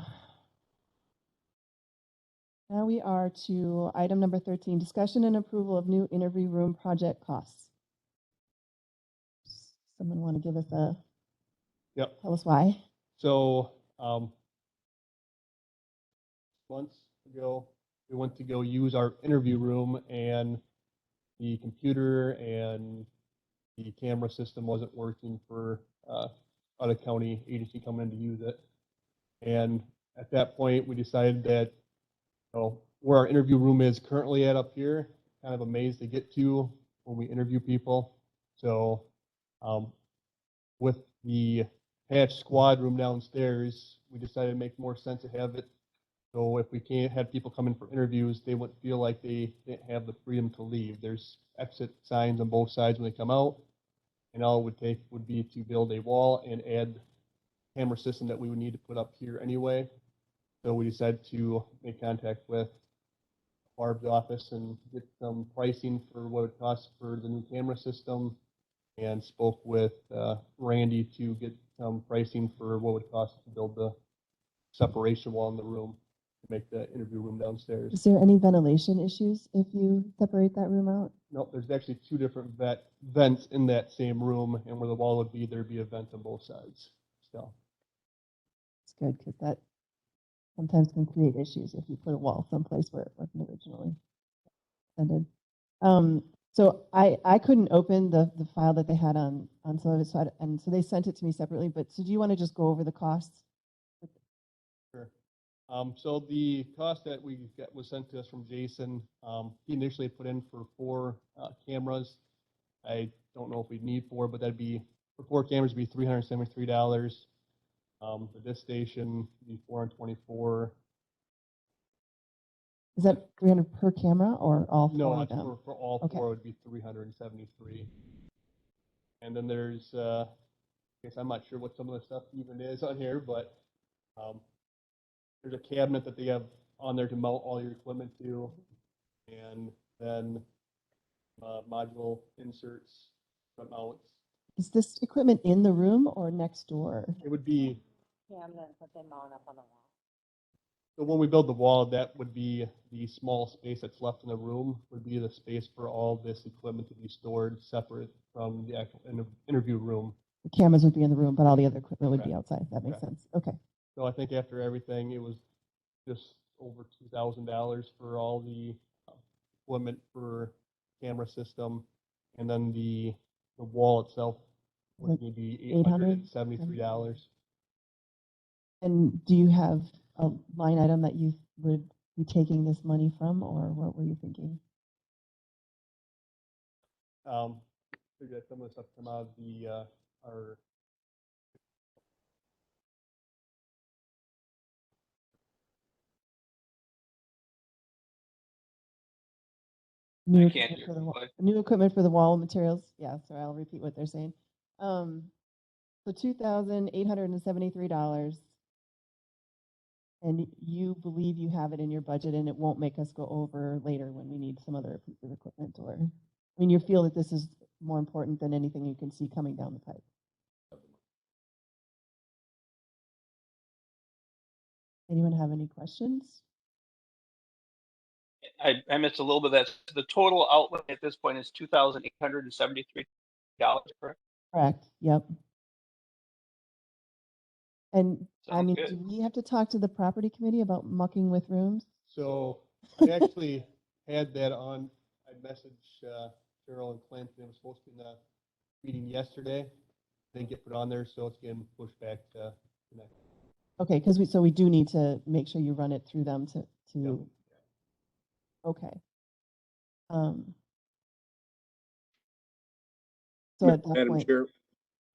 now we are to item number 13, discussion and approval of new interview room project costs. Someone want to give us a, Yep. tell us why? So, months ago, we went to go use our interview room, and the computer and the camera system wasn't working for out of county agency coming in to use it. And at that point, we decided that, you know, where our interview room is currently at up here, kind of a maze to get to when we interview people. So with the patch squad room downstairs, we decided to make more sense to have it. So if we can't have people come in for interviews, they wouldn't feel like they didn't have the freedom to leave. There's exit signs on both sides when they come out. And all it would take would be to build a wall and add camera system that we would need to put up here anyway. So we decided to make contact with Barb's office and get some pricing for what it costs for the new camera system, and spoke with Randy to get some pricing for what it would cost to build the separation wall in the room to make the interview room downstairs. Is there any ventilation issues if you separate that room out? Nope, there's actually two different vents in that same room, and where the wall would be, there'd be a vent on both sides. So It's good because that sometimes can create issues if you put a wall someplace where it wasn't originally intended. So I couldn't open the file that they had on some of it, and so they sent it to me separately. But so do you want to just go over the costs? sure. So the cost that we got was sent to us from Jason. He initially put in for 4 cameras. I don't know if we need 4, but that'd be, for 4 cameras, would be $373. For this station, would be $424. Is that 300 per camera or all 4 No, of it's them? for all Okay. 4 would be $373. And then there's, I guess I'm not sure what some of the stuff even is on here, but there's a cabinet that they have on there to mount all your equipment to, and then module inserts, front mounts. Is this equipment in the room or next door? It would be, Cabinets that they mount up on the wall. so when we build the wall, that would be the small space that's left in the room, would be the space for all this equipment to be stored separate from the actual interview room. The cameras would be in the room, but all the other equipment would be Correct. outside. That makes Correct. sense. Okay. So I think after everything, it was just over $2,000 for all the equipment for camera system, and then the wall itself would Like be $800? $873. And do you have a line item that you would be taking this money from, or what were you thinking? Figured that some of the stuff come out of the our New I can't equipment hear for the you, wall, bud. new equipment for the wall materials. Yeah, sorry, I'll repeat what they're saying. So $2,873, and you believe you have it in your budget, and it won't make us go over later when we need some other piece of equipment, or I mean, you feel that this is more important than anything you can see coming down the pipe. Anyone have any questions? I missed a little bit of that. The total outlay at this point is $2,873, correct? Correct. Yep. And I Sounds mean, good. do we have to talk to the property committee about mucking with rooms? So I actually had that on, I messaged Cheryl and Clint, it was supposed to be in the meeting yesterday. Didn't get put on there, so it's getting pushed back to next. Okay, because we do need to make sure you run it through them to, Yep. okay. So at that Madam point, Chair,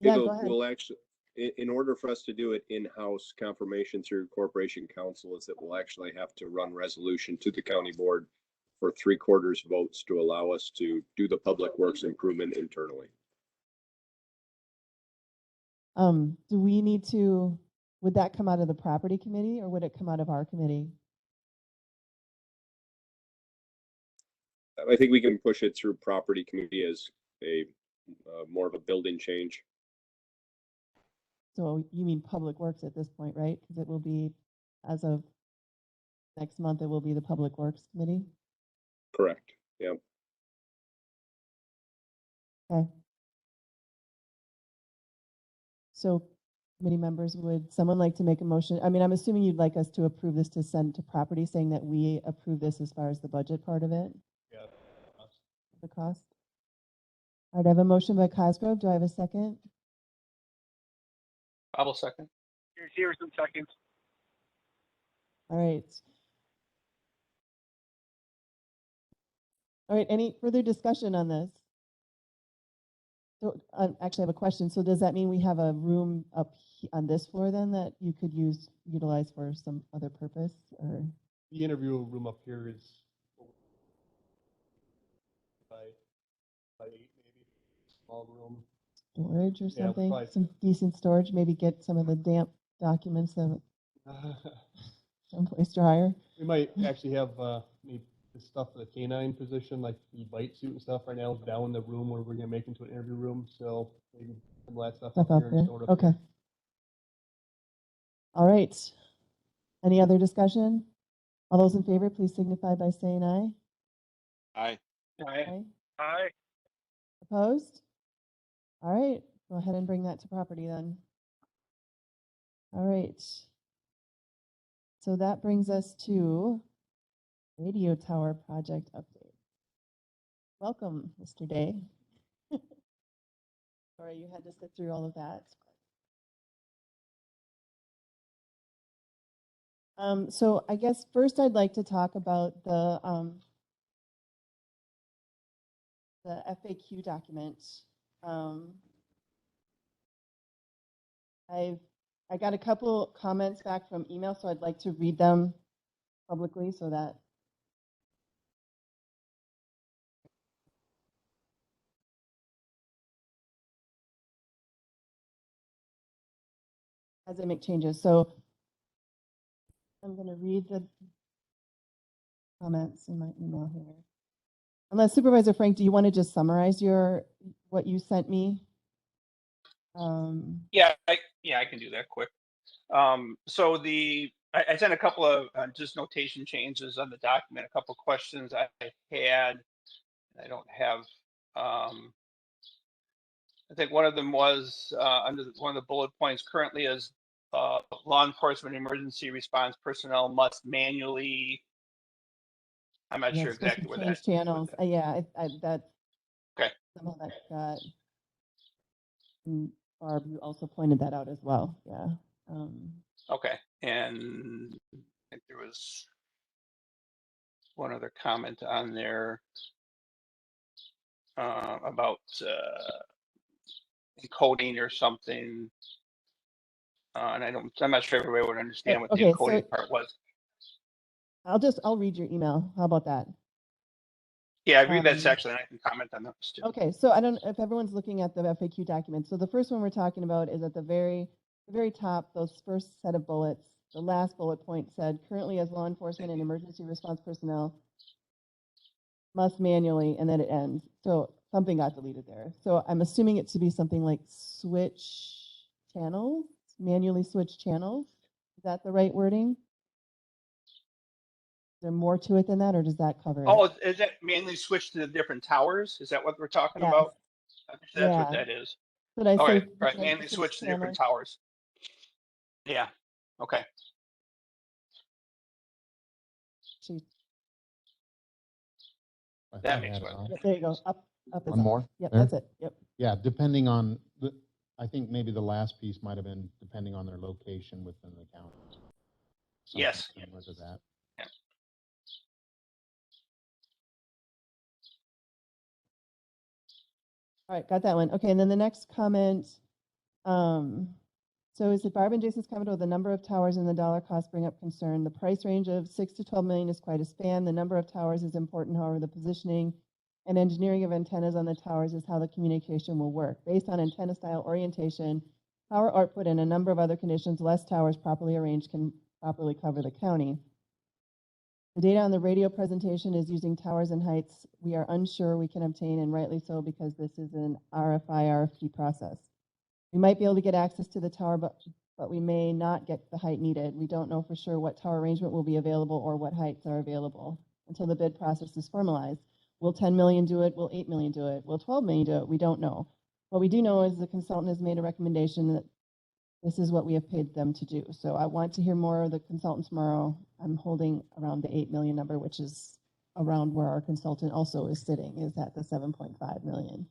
yeah, go ahead. we'll actually, in order for us to do it in-house, confirmation through Corporation Council is that we'll actually have to run resolution to the county board for 3/4 votes to allow us to do the public works improvement internally. Do we need to, would that come out of the property committee or would it come out of our committee? I think we can push it through property committee as a more of a building change. So you mean Public Works at this point, right? Because it will be, as of next month, it will be the Public Works Committee? Correct. Yeah. Okay. So committee members, would someone like to make a motion? I mean, I'm assuming you'd like us to approve this to send to property, saying that we approve this as far as the budget part of it, Yeah. the cost? All right, I have a motion by Cosgrove. Do I have a second? I will second. Here's some seconds. All right. All right, any further discussion on this? So actually I have a question. So does that mean we have a room up on this floor then that you could utilize for some other purpose, or? The interview room up here is by 8 maybe, small room. Storage or Yeah, something, probably. some decent storage, maybe get some of the damp documents that someplace drier. We might actually have maybe the stuff for the canine position, like the bite suit and stuff right now is down in the room where we're gonna make into an interview room, so maybe some of that stuff Stuff up up here there, and stored up okay. here. All right. Any other discussion? All those in favor, please signify by saying aye. Aye. Aye. Aye. Opposed? All right, go ahead and bring that to property then. All right. So that brings us to radio tower project update. Welcome, Mr. Day. Sorry, you had to sit through all of that. So I guess first I'd like to talk about the FAQ document. I got a couple comments back from email, so I'd like to read them publicly so that as I make changes. So I'm going to read the comments in my email here. Unless Supervisor Frank, do you want to just summarize what you sent me? Yeah, I can do that quick. So I sent a couple of just notation changes on the document, a couple of questions I had. I don't have. I think one of them was under one of the bullet points currently is law enforcement emergency response personnel must manually. I'm not sure Yes, supposed to exactly what change that. channels. Yeah, that Okay. somehow that got. Barb, you also pointed that out as well. Yeah. Okay, and I think there was one other comment on there about encoding or something, and I'm not sure everybody would understand what the Okay, encoding so part was. I'll read your email. How about that? Yeah, I read that section and I can comment on those too. Okay, so I don't know if everyone's looking at the FAQ document. So the first one we're talking about is at the very top, those first set of bullets. The last bullet point said, currently as law enforcement and emergency response personnel must manually, and then it ends. So something got deleted there. So I'm assuming it to be something like switch channels, manually switch channels. Is that the right wording? Is there more to it than that, or does that cover it? Oh, is that manually switch to the different towers? Is that what we're talking Yes. about? That's Yeah. what that is. Should I All say right, manually switch to different towers. Yeah, okay. She, I That thought I makes had it sense. on. yep, there you go. Up is One up. more? Yep, There? that's it. Yep. Yeah, depending on I think maybe the last piece might have been depending on their location within the county. Something Yes. similar to that. All right, got that one. Okay, and then the next comment, so is it Barb and Jason's comment with the number of towers and the dollar cost bring up concern? The price range of 6 to 12 million is quite a span. The number of towers is important, however, the positioning and engineering of antennas on the towers is how the communication will work. Based on antenna style orientation, power output, and a number of other conditions, less towers properly arranged can properly cover the county. The data on the radio presentation is using towers and heights we are unsure we can obtain, and rightly so, because this is an RFI/RFP process. We might be able to get access to the tower, but we may not get the height needed. We don't know for sure what tower arrangement will be available or what heights are available until the bid process is formalized. Will 10 million do it? Will 8 million do it? Will 12 million do it? We don't know. What we do know is the consultant has made a recommendation that this is what we have paid them to do. So I want to hear more of the consultant tomorrow. I'm holding around the 8 million number, which is around where our consultant also is sitting, is at the 7.5 million.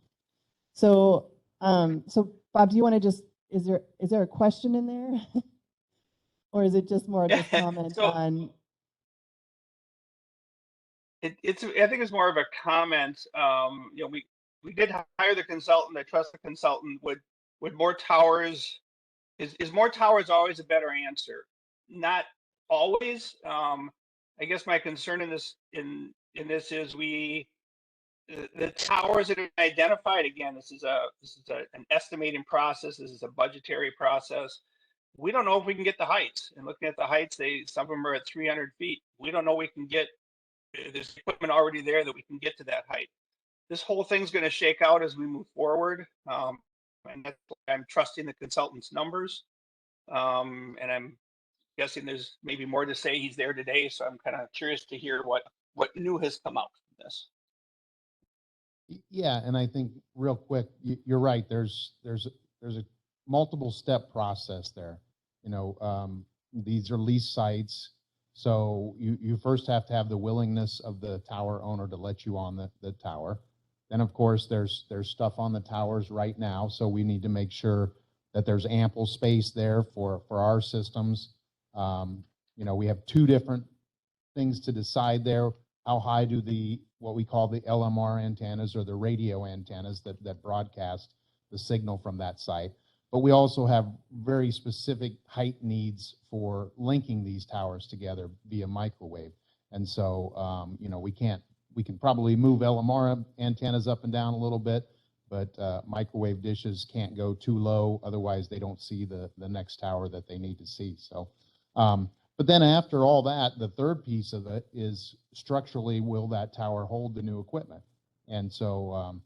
So, so Bob, do you want to just, is there a question in there? Or is it just more of this comment So on? I think it's more of a comment. You know, we did hire the consultant. I trust the consultant. Would more towers, is more towers always a better answer? Not always. I guess my concern in this is the towers that are identified, again, this is an estimating process. This is a budgetary process. We don't know if we can get the heights. And looking at the heights, some of them are at 300 feet. We don't know we can get, there's equipment already there that we can get to that height. This whole thing's going to shake out as we move forward. And that's why I'm trusting the consultant's numbers. And I'm guessing there's maybe more to say. He's there today, so I'm kind of curious to hear what new has come out from this. Yeah, and I think real quick, you're right. There's a multiple step process there. You know, these are lease sites, so you first have to have the willingness of the tower owner to let you on the tower. Then, of course, there's stuff on the towers right now, so we need to make sure that there's ample space there for our systems. You know, we have two different things to decide there. How high do what we call the LMR antennas or the radio antennas that broadcast the signal from that site? But we also have very specific height needs for linking these towers together via microwave. And so, you know, we can probably move LMR antennas up and down a little bit, but microwave dishes can't go too low. Otherwise, they don't see the next tower that they need to see. So, but then after all that, the third piece of it is structurally, will that tower hold the new equipment? And so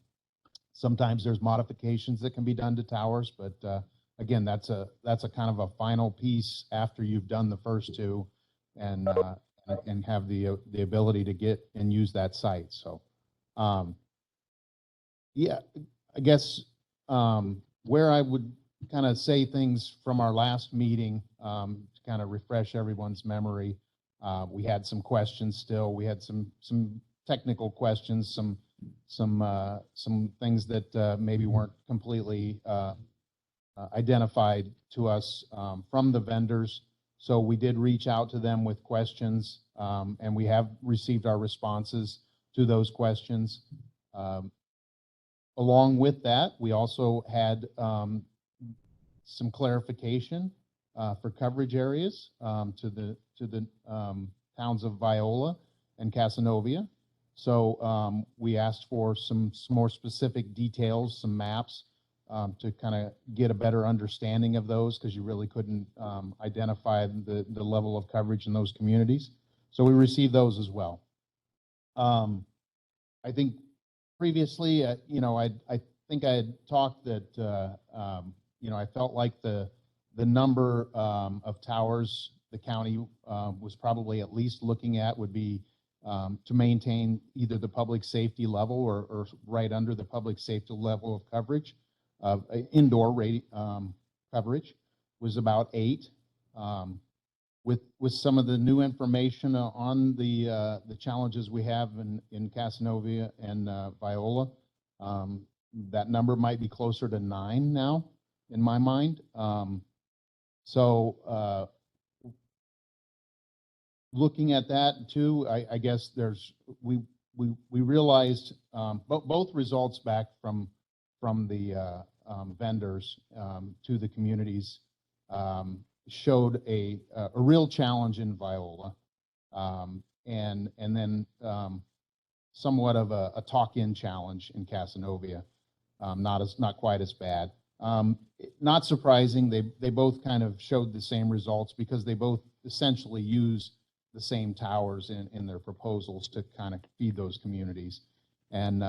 sometimes there's modifications that can be done to towers, but again, that's a kind of a final piece after you've done the first two and have the ability to get and use that site. So yeah, I guess where I would kind of say things from our last meeting to kind of refresh everyone's memory. We had some questions still. We had some technical questions, some things that maybe weren't completely identified to us from the vendors. So we did reach out to them with questions, and we have received our responses to those questions. Along with that, we also had some clarification for coverage areas to the towns of Viola and Casanova. So we asked for some more specific details, some maps to kind of get a better understanding of those, because you really couldn't identify the level of coverage in those communities. So we received those as well. I think previously, you know, I think I had talked that you know, I felt like the number of towers the county was probably at least looking at would be to maintain either the public safety level or right under the public safety level of coverage. Indoor coverage was about 8. with some of the new information on the challenges we have in Casanova and Viola, that number might be closer to 9 now, in my mind. Looking at that too, I guess we realized both results back from the vendors to the communities showed a real challenge in Viola, and then somewhat of a talk-in challenge in Casanova, not quite as bad. Not surprising, they both kind of showed the same results because they both essentially use the same towers in their proposals to kind of feed those communities. And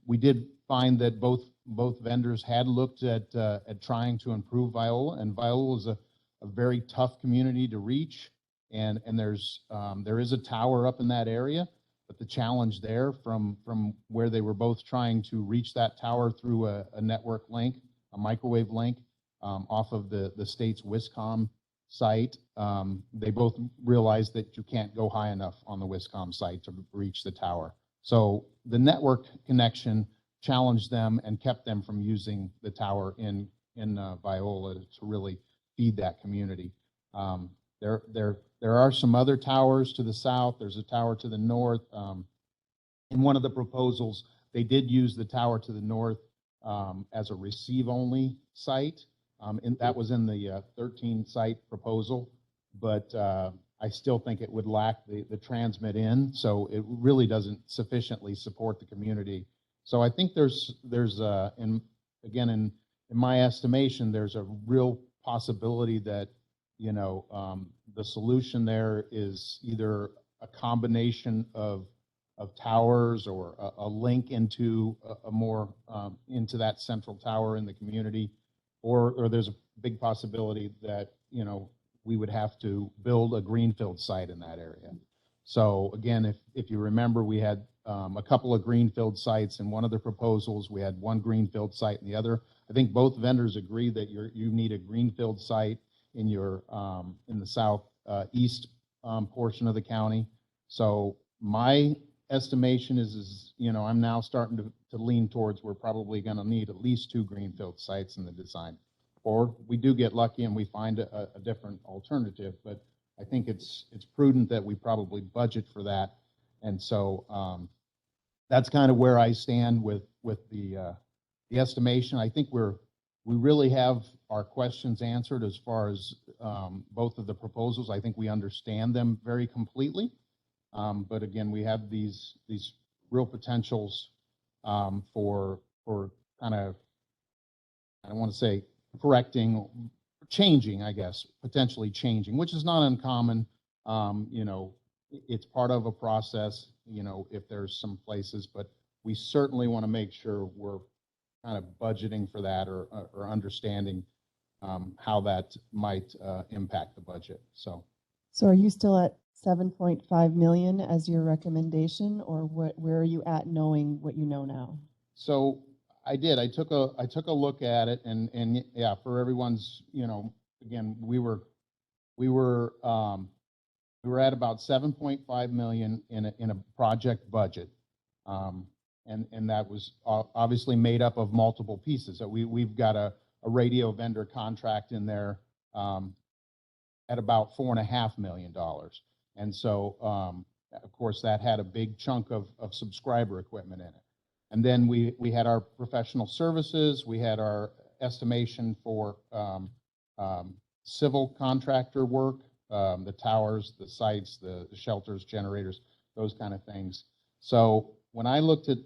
we did find that both vendors had looked at trying to improve Viola, and Viola is a very tough community to reach. And there is a tower up in that area, but the challenge there from where they were both trying to reach that tower through a network link, a microwave link, off of the state's Wiscom site, they both realized that you can't go high enough on the Wiscom site to reach the tower. So the network connection challenged them and kept them from using the tower in Viola to really feed that community. There are some other towers to the south. There's a tower to the north. In one of the proposals, they did use the tower to the north as a receive-only site. And that was in the 13 site proposal, but I still think it would lack the transmit in, so it really doesn't sufficiently support the community. So I think there's in my estimation, there's a real possibility that, you know, the solution there is either a combination of towers or a link into a more into that central tower in the community, or there's a big possibility that, you know, we would have to build a greenfield site in that area. So again, if you remember, we had a couple of greenfield sites in one of the proposals. We had one greenfield site in the other. I think both vendors agree that you need a greenfield site in your in the southeast portion of the county. So my estimation is, you know, I'm now starting to lean towards we're probably going to need at least 2 greenfield sites in the design, or we do get lucky and we find a different alternative. But I think it's prudent that we probably budget for that, and so that's kind of where I stand with the estimation. I think we really have our questions answered as far as both of the proposals. I think we understand them very completely. But again, we have these real potentials for kind of, I don't want to say changing, I guess, potentially changing, which is not uncommon. You know, it's part of a process, you know, if there's some places, but we certainly want to make sure we're kind of budgeting for that or understanding how that might impact the budget. So are you still at 7.5 million as your recommendation, or where are you at knowing what you know now? So I did. I took a look at it, and yeah, for everyone's, you know, again, we were at about 7.5 million in a project budget, and that was obviously made up of multiple pieces. So we've got a radio vendor contract in there at about $4.5 million. And so, of course, that had a big chunk of subscriber equipment in it. And then we had our professional services. We had our estimation for civil contractor work, the towers, the sites, the shelters, generators, those kind of things. So when I looked at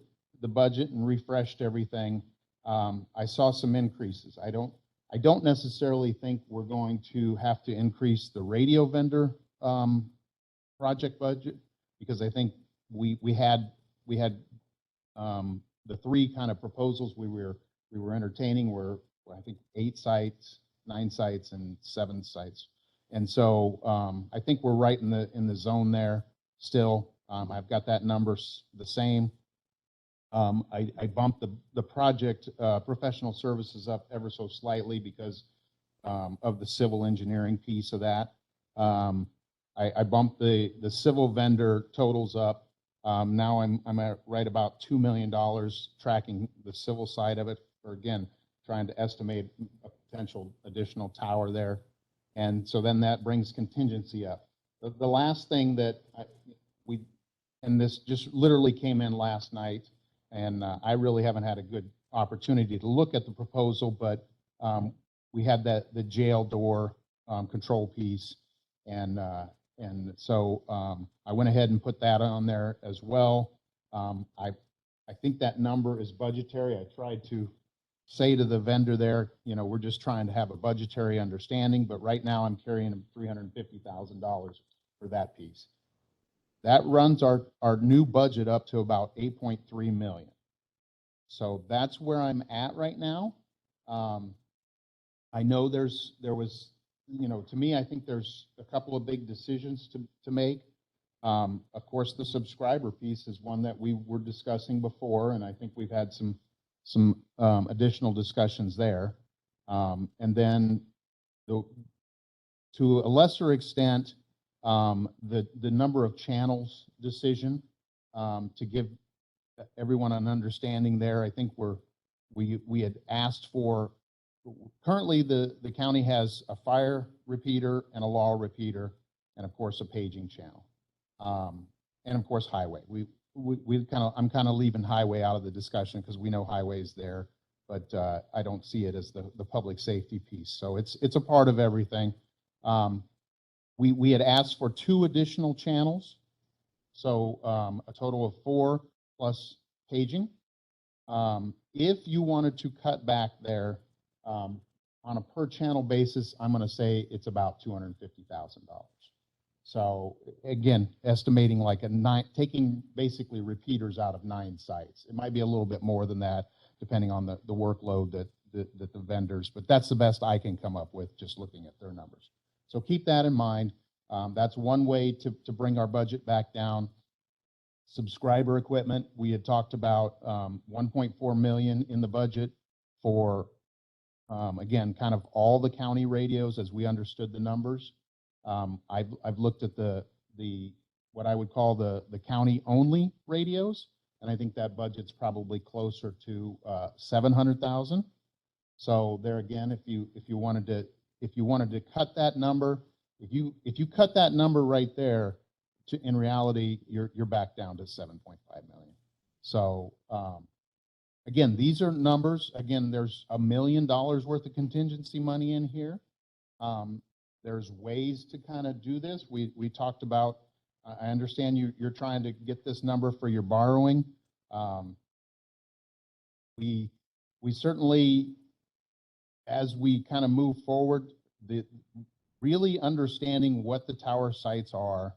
the budget and refreshed everything, I saw some increases. I don't necessarily think we're going to have to increase the radio vendor project budget, because I think we had the 3 kind of proposals we were entertaining were, I think, 8 sites, 9 sites, and 7 sites. And so I think we're right in the zone there still. I've got that number the same. I bumped the project professional services up ever so slightly because of the civil engineering piece of that. I bumped the civil vendor totals up. Now I'm at right about $2 million tracking the civil side of it, or again, trying to estimate a potential additional tower there. And so then that brings contingency up. The last thing that and this just literally came in last night, and I really haven't had a good opportunity to look at the proposal, but we had the jail door control piece, and so I went ahead and put that on there as well. I think that number is budgetary. I tried to say to the vendor there, we're just trying to have a budgetary understanding, but right now I'm carrying $350,000 for that piece. That runs our new budget up to about 8.3 million. So that's where I'm at right now. I know there was, to me, I think there's a couple of big decisions to make. Of course, the subscriber piece is one that we were discussing before, and I think we've had some additional discussions there. And then to a lesser extent, the number of channels decision, to give everyone an understanding there. I think we had asked for, currently the county has a fire repeater and a law repeater, and of course a paging channel, and of course highway. I'm kind of leaving highway out of the discussion because we know highway's there, but I don't see it as the public safety piece. So it's a part of everything. We had asked for 2 additional channels, so a total of 4 plus paging. If you wanted to cut back there on a per channel basis, I'm going to say it's about $250,000. So again, estimating like taking basically repeaters out of 9 sites. It might be a little bit more than that, depending on the workload that the vendors, but that's the best I can come up with just looking at their numbers. So keep that in mind. That's one way to bring our budget back down. Subscriber equipment, we had talked about 1.4 million in the budget for, again, kind of all the county radios as we understood the numbers. I've looked at the what I would call the county only radios, and I think that budget's probably closer to 700,000. So there again, if you wanted to cut that number, if you cut that number right there, in reality, you're back down to 7.5 million. So again, these are numbers. Again, there's $1 million worth of contingency money in here. There's ways to kind of do this. We talked about. I understand you're trying to get this number for your borrowing. We certainly, as we kind of move forward, really understanding what the tower sites are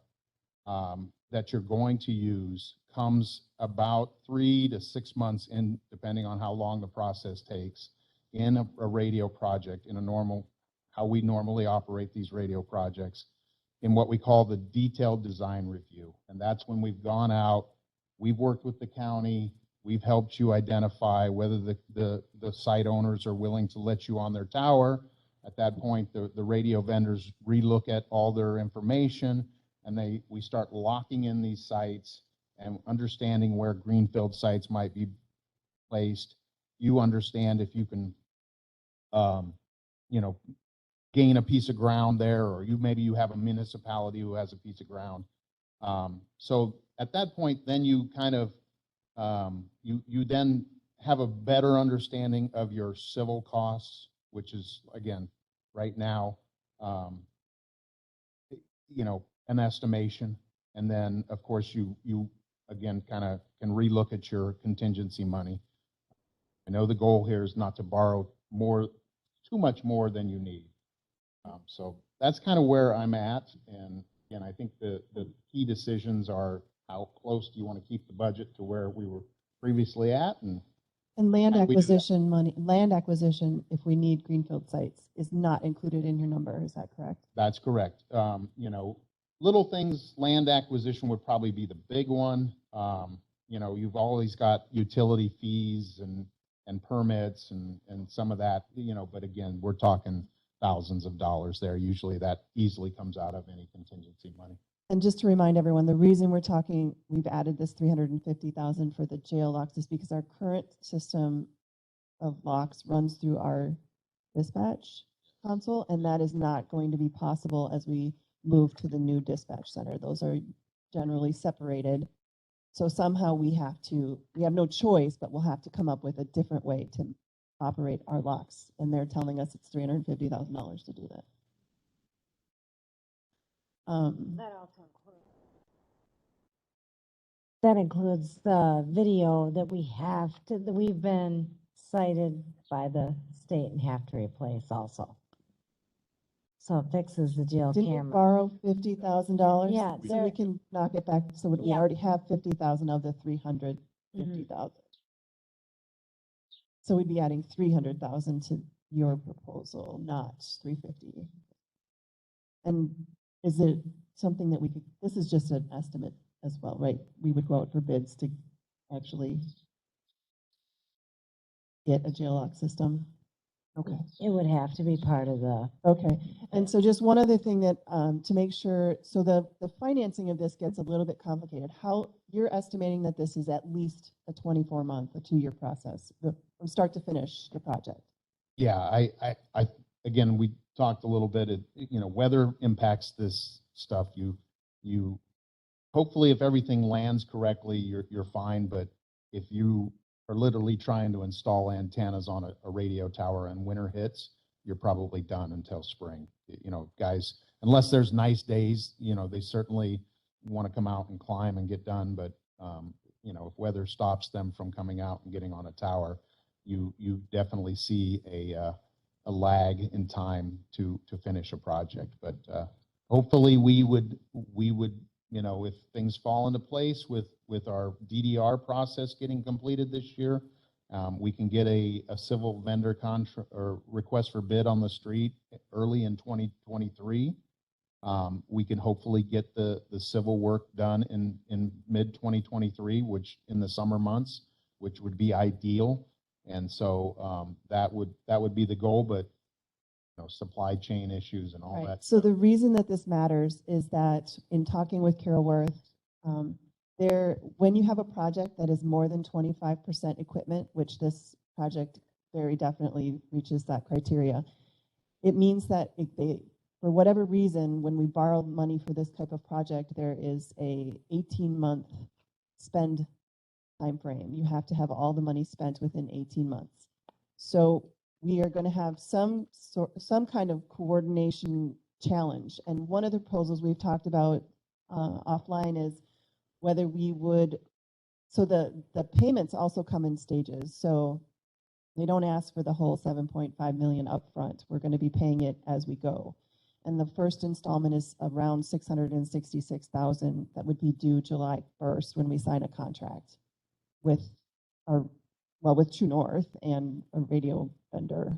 that you're going to use comes about 3 to 6 months in, depending on how long the process takes in a radio project, in a normal, how we normally operate these radio projects, in what we call the detailed design review. And that's when we've gone out, we've worked with the county, we've helped you identify whether the site owners are willing to let you on their tower. At that point, the radio vendors relook at all their information, and we start locking in these sites and understanding where greenfield sites might be placed. You understand if you can, gain a piece of ground there, or maybe you have a municipality who has a piece of ground. So at that point, then you kind of, you then have a better understanding of your civil costs, which is, again, right now, an estimation. And then, of course, you again, kind of can relook at your contingency money. I know the goal here is not to borrow too much more than you need. So that's kind of where I'm at. And again, I think the key decisions are how close do you want to keep the budget to where we were previously at, and land we do that. acquisition money, land acquisition, if we need greenfield sites, is not included in your number. Is that correct? That's correct. Little things, land acquisition would probably be the big one. You've always got utility fees and permits and some of that, but again, we're talking thousands of dollars there. Usually that easily comes out of any contingency money. And just to remind everyone, the reason we've added this 350,000 for the jail locks is because our current system of locks runs through our dispatch console, and that is not going to be possible as we move to the new dispatch center. Those are generally separated. So somehow we have no choice, but we'll have to come up with a different way to operate our locks. And they're telling us it's $350,000 to do that. That also includes the video that we've been cited by the state and have to replace also. So it fixes the jail Didn't we camera. borrow $50,000? Yeah, So we can knock it back. So we Yeah. already have 50,000 of the 350,000. So we'd be adding 300,000 to your proposal, not 350. And is it something that this is just an estimate as well, right? We would go out for bids to actually get a jail lock system. Okay. It would have to be part of the, Okay, and so just one other thing that, to make sure, so the financing of this gets a little bit complicated. How, you're estimating that this is at least a 24-month, a 2-year process, from start to finish the project? Yeah, I again, we talked a little bit, weather impacts this stuff. You hopefully if everything lands correctly, you're fine, but if you are literally trying to install antennas on a radio tower and winter hits, you're probably done until spring. Guys, unless there's nice days, they certainly want to come out and climb and get done, but if weather stops them from coming out and getting on a tower, you definitely see a lag in time to finish a project. But hopefully we would if things fall into place with our DDR process getting completed this year, we can get a civil vendor contract or request for bid on the street early in 2023. We can hopefully get the civil work done in mid 2023, which in the summer months, which would be ideal. And so that would be the goal, but supply chain issues and all Right. that. So the reason that this matters is that in talking with Carol Worth, when you have a project that is more than 25% equipment, which this project very definitely reaches that criteria, it means that if for whatever reason, when we borrow money for this type of project, there is a 18-month spend time frame. You have to have all the money spent within 18 months. So we are going to have some kind of coordination challenge. And one of the proposals we've talked about offline is whether we would, so the payments also come in stages. So they don't ask for the whole 7.5 million upfront. We're going to be paying it as we go. And the first installment is around 666,000 that would be due July 1st when we sign a contract with with True North and a radio vendor,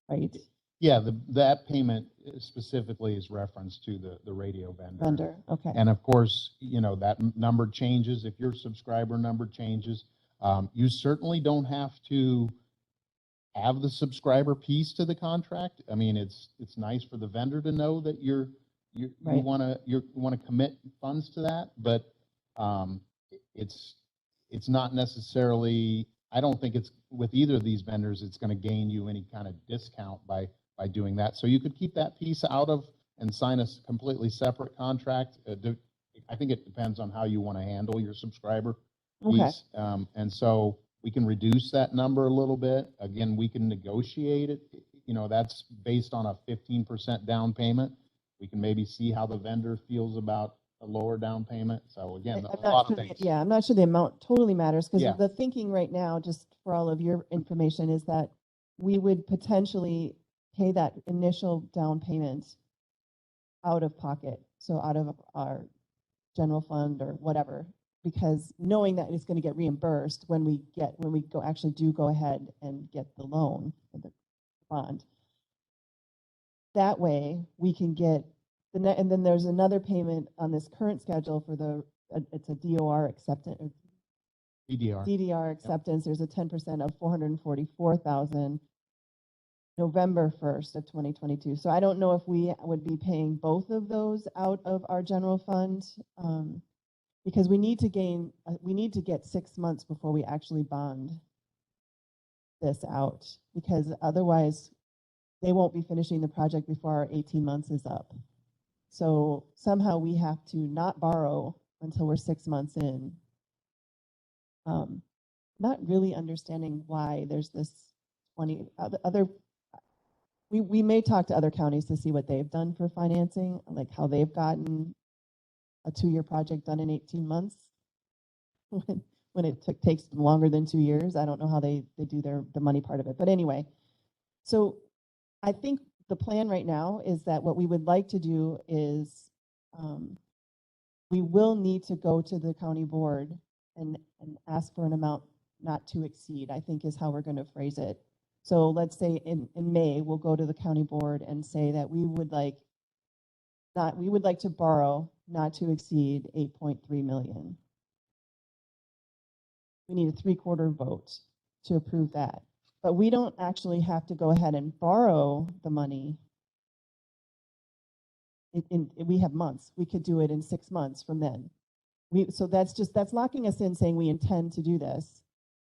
right? Yeah, that payment specifically is referenced to the radio vendor. Okay. And of course, that number changes if your subscriber number changes. You certainly don't have to have the subscriber piece to the contract. I mean, it's nice for the vendor to know that you Right. want to commit funds to that, but it's not necessarily. I don't think it's with either of these vendors. It's going to gain you any kind of discount by doing that. So you could keep that piece out of and sign a completely separate contract. I think it depends on how you want to handle your subscriber piece. And so we can reduce that number a little bit. Again, we can negotiate it. That's based on a 15% down payment. We can maybe see how the vendor feels about a lower down payment. So again, a lot of things. Yeah, I'm not sure the amount totally matters because Yeah. the thinking right now, just for all of your information, is that we would potentially pay that initial down payment out of pocket, so out of our general fund or whatever, because knowing that it's going to get reimbursed when we go ahead and get the loan or the bond. That way we can get and then there's another payment on this current schedule for it's a DOR acceptance. DDR. DDR acceptance. There's a 10% of 444,000. November 1st of 2022. So I don't know if we would be paying both of those out of our general fund, because we need to get 6 months before we actually bond this out, because otherwise they won't be finishing the project before our 18 months is up. So somehow we have to not borrow until we're 6 months in. Not really understanding why there's this 20 other. We may talk to other counties to see what they've done for financing, like how they've gotten a 2-year project done in 18 months when it takes longer than 2 years. I don't know how they do the money part of it. But anyway, so I think the plan right now is that what we would like to do is we will need to go to the county board and ask for an amount not to exceed, I think is how we're going to phrase it. So let's say in May, we'll go to the county board and say that we would like to borrow not to exceed 8.3 million. We need a 3/4 vote to approve that. But we don't actually have to go ahead and borrow the money. We have months. We could do it in 6 months from then. So that's locking us in, saying we intend to do this.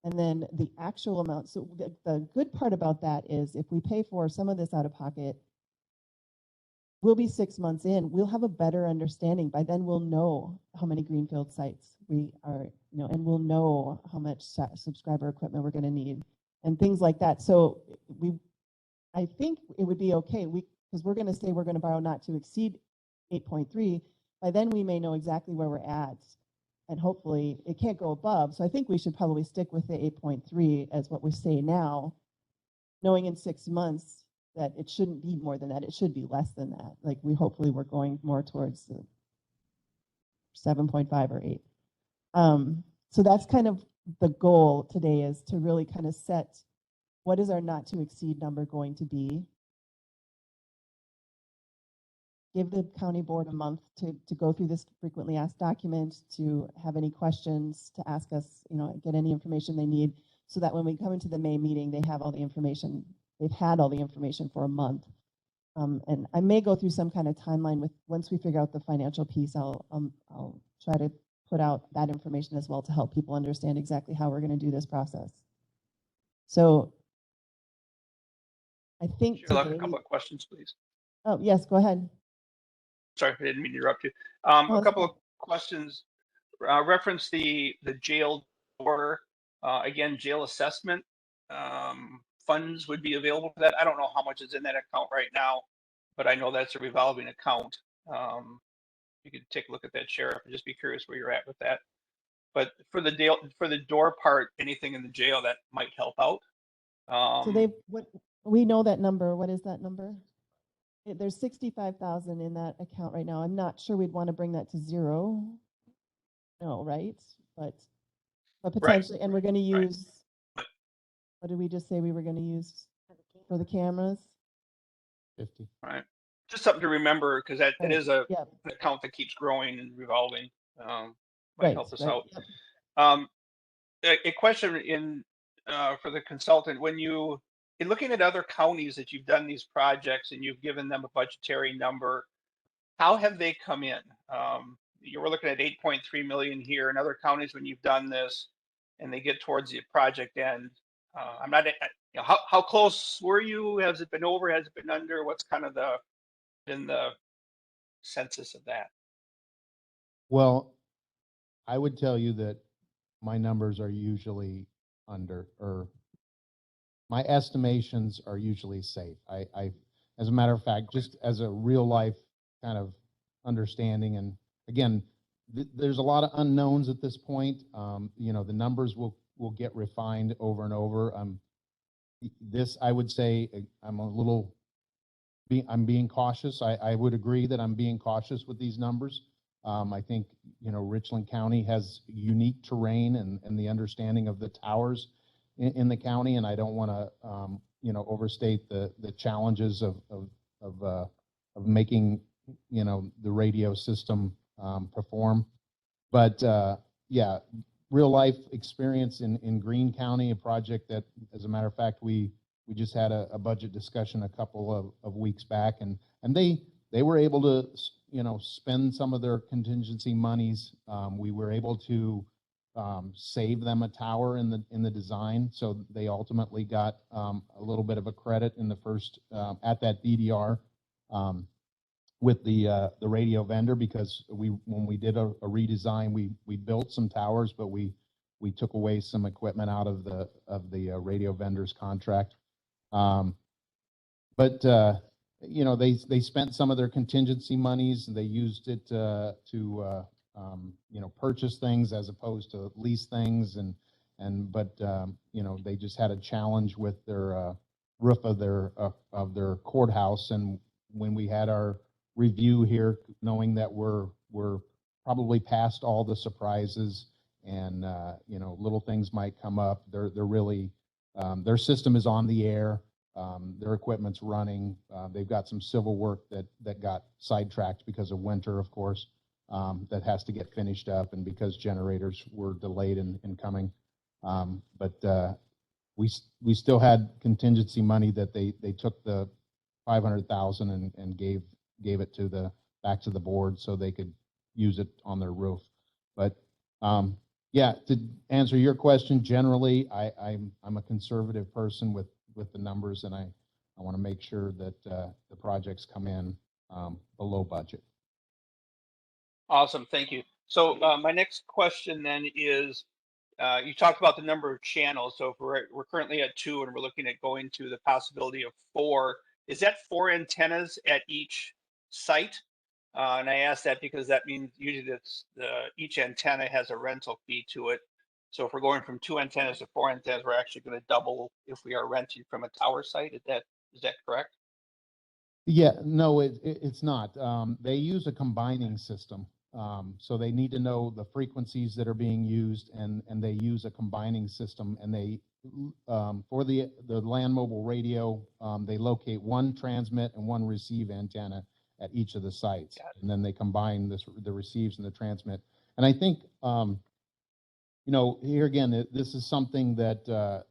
And then the actual amount, so the good part about that is if we pay for some of this out of pocket, we'll be 6 months in, we'll have a better understanding. By then we'll know how many greenfield sites we are, and we'll know how much subscriber equipment we're going to need and things like that. So I think it would be okay, because we're going to say we're going to borrow not to exceed 8.3. By then we may know exactly where we're at. And hopefully it can't go above. So I think we should probably stick with the 8.3 as what we say now, knowing in 6 months that it shouldn't be more than that. It should be less than that. Like hopefully we're going more towards the 7.5 or 8. So that's kind of the goal today, is to really kind of set what is our not to exceed number going to be. Give the county board a month to go through this frequently asked document, to have any questions, to ask us, get any information they need, so that when we come into the May meeting, they have all the information. They've had all the information for a month. And I may go through some kind of timeline with, once we figure out the financial piece, I'll try to put out that information as well to help people understand exactly how we're going to do this process. So I think Sheila, today, a couple of questions, please. Oh, yes, go ahead. Sorry, I didn't mean to interrupt you. Oh, A couple okay. of questions. Reference the jail door. Again, jail assessment funds would be available for that. I don't know how much is in that account right now, but I know that's a revolving account. You could take a look at that, Sheriff, and just be curious where you're at with that. But for the door part, anything in the jail that might help out. So we know that number. What is that number? There's 65,000 in that account right now. I'm not sure we'd want to bring that to zero. No, right? But potentially, and we're going to use, what did we just say we were going to use for the cameras? 50. Right. Just something to remember, because that it is an Yep. account that keeps growing and revolving. Might Right, help us right. out. Yep. A question for the consultant: in looking at other counties that you've done these projects and you've given them a budgetary number, how have they come in? You were looking at 8.3 million here. In other counties, when you've done this and they get towards the project end, I'm not. How close were you? Has it been over? Has it been under? What's kind of been the census of that? Well, I would tell you that my numbers are usually under, or my estimations are usually safe. As a matter of fact, just as a real life kind of understanding, and again, there's a lot of unknowns at this point. The numbers will get refined over and over. I would say I'm being cautious. I would agree that I'm being cautious with these numbers. I think, Richland County has unique terrain and the understanding of the towers in the county, and I don't want to, overstate the challenges of making, the radio system perform. But yeah, real life experience in Greene County, a project that, as a matter of fact, we we just had a budget discussion a couple of weeks back, and they were able to, spend some of their contingency monies. We were able to save them a tower in the design, so they ultimately got a little bit of a credit in the first at that DDR with the radio vendor, because when we did a redesign, we built some towers, but we took away some equipment out of the radio vendor's contract. But they spent some of their contingency monies, and they used it to purchase things as opposed to lease things, but they just had a challenge with their roof of their courthouse. And when we had our review here, knowing that we're probably past all the surprises, and little things might come up, they're really their system is on the air. Their equipment's running. They've got some civil work that got sidetracked because of winter, of course, that has to get finished up, and because generators were delayed in coming. But we still had contingency money that they took the $500,000 and gave it back to the board so they could use it on their roof. But yeah, to answer your question, generally, I'm a conservative person with the numbers, and I want to make sure that the projects come in below budget. Awesome, thank you. So my next question then is, you talked about the number of channels. So if we're currently at 2 and we're looking at going to the possibility of 4, is that 4 antennas at each site? And I ask that because that means usually each antenna has a rental fee to it. So if we're going from 2 antennas to 4 antennas, we're actually going to double if we are renting from a tower site. Is that correct? Yeah, no, it's not. They use a combining system. So they need to know the frequencies that are being used, and they use a combining system. And they, for the land mobile radio, they locate 1 transmit and 1 receive antenna at each of the sites, and then they combine the receives and the transmit. And I think, here again, this is something that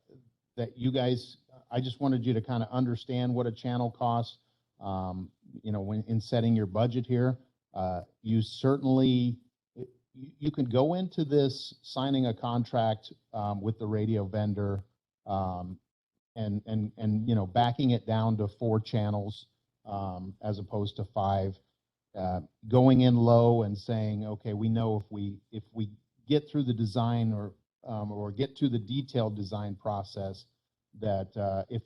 you guys, I just wanted you to kind of understand what a channel costs. When in setting your budget here, you certainly, you can go into this signing a contract with the radio vendor, and backing it down to 4 channels as opposed to 5, going in low and saying, okay, we know if we get through the design or get to the detailed design process, that if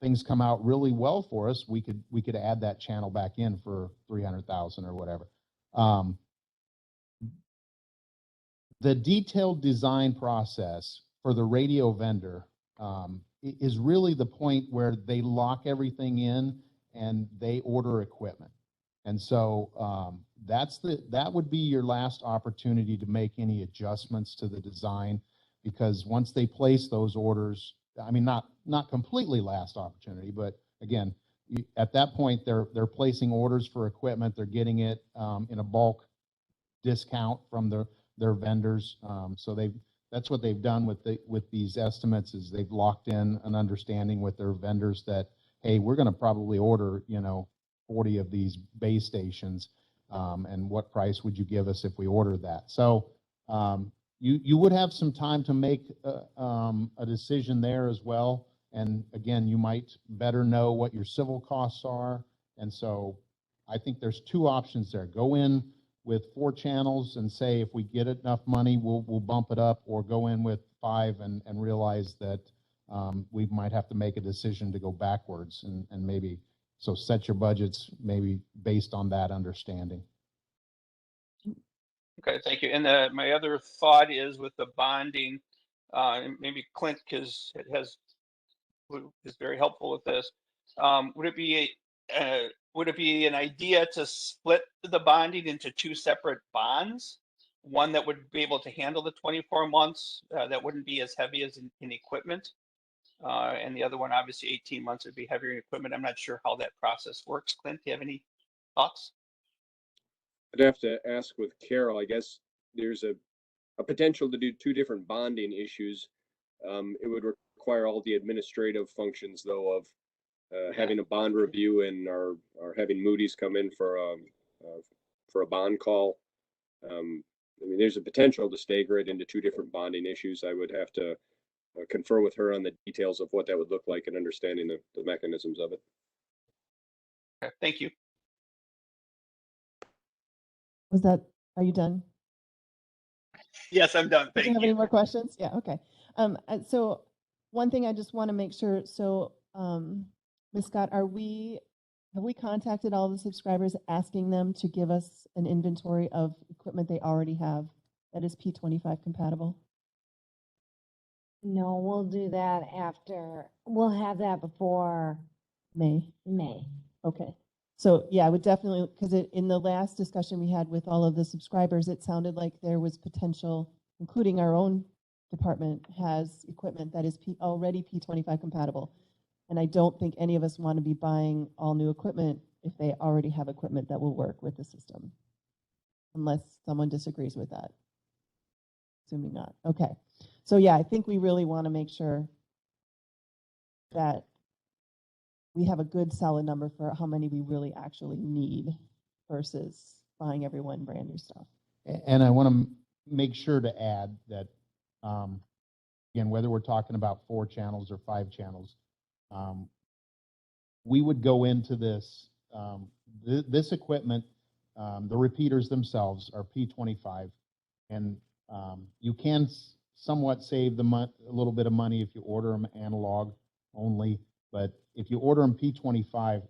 things come out really well for us, we could add that channel back in for $300,000 or whatever. The detailed design process for the radio vendor is really the point where they lock everything in and they order equipment. And so that would be your last opportunity to make any adjustments to the design, because once they place those orders, I mean, not completely last opportunity, but again, at that point, they're placing orders for equipment. They're getting it in a bulk discount from their vendors. So that's what they've done with these estimates, is they've locked in an understanding with their vendors that, hey, we're going to probably order 40 of these base stations, and what price would you give us if we ordered that? So you would have some time to make a decision there as well. And again, you might better know what your civil costs are. And so I think there's 2 options there. Go in with 4 channels and say, if we get enough money, we'll bump it up, or go in with 5 and realize that we might have to make a decision to go backwards, and maybe, so set your budgets maybe based on that understanding. Okay, thank you. And my other thought is with the bonding, and maybe Clint is very helpful with this. Would it be an idea to split the bonding into 2 separate bonds? One that would be able to handle the 24 months, that wouldn't be as heavy as in equipment, and the other one, obviously 18 months, would be heavier in equipment. I'm not sure how that process works. Clint, do you have any thoughts? I'd have to ask with Carol. I guess there's a potential to do 2 different bonding issues. It would require all the administrative functions though of having a bond review and or having Moody's come in for a bond call. I mean, there's a potential to stagger it into two different bonding issues. I would have to confer with her on the details of what that would look like and understanding the mechanisms of it. Okay, thank you. Are you done? Yes, I'm done. Did you Thank have you. any more questions? Yeah, okay. So one thing I just want to make sure, so Ms. Scott, have we contacted all the subscribers asking them to give us an inventory of equipment they already have that is P25 compatible? No, we'll do that after, we'll have that before May. Okay. So yeah, I would definitely, because in the last discussion we had with all of the subscribers, it sounded like there was potential, including our own department has equipment that is already P25 compatible. And I don't think any of us want to be buying all new equipment if they already have equipment that will work with the system. Unless someone disagrees with that. Assuming not. Okay. So yeah, I think we really want to make sure that we have a good solid number for how many we really actually need versus buying everyone brand new stuff. And I want to make sure to add that, again, whether we're talking about 4 channels or 5 channels, we would go into this, this equipment, the repeaters themselves are P25, and you can somewhat save a little bit of money if you order them analog only, but if you order them P25,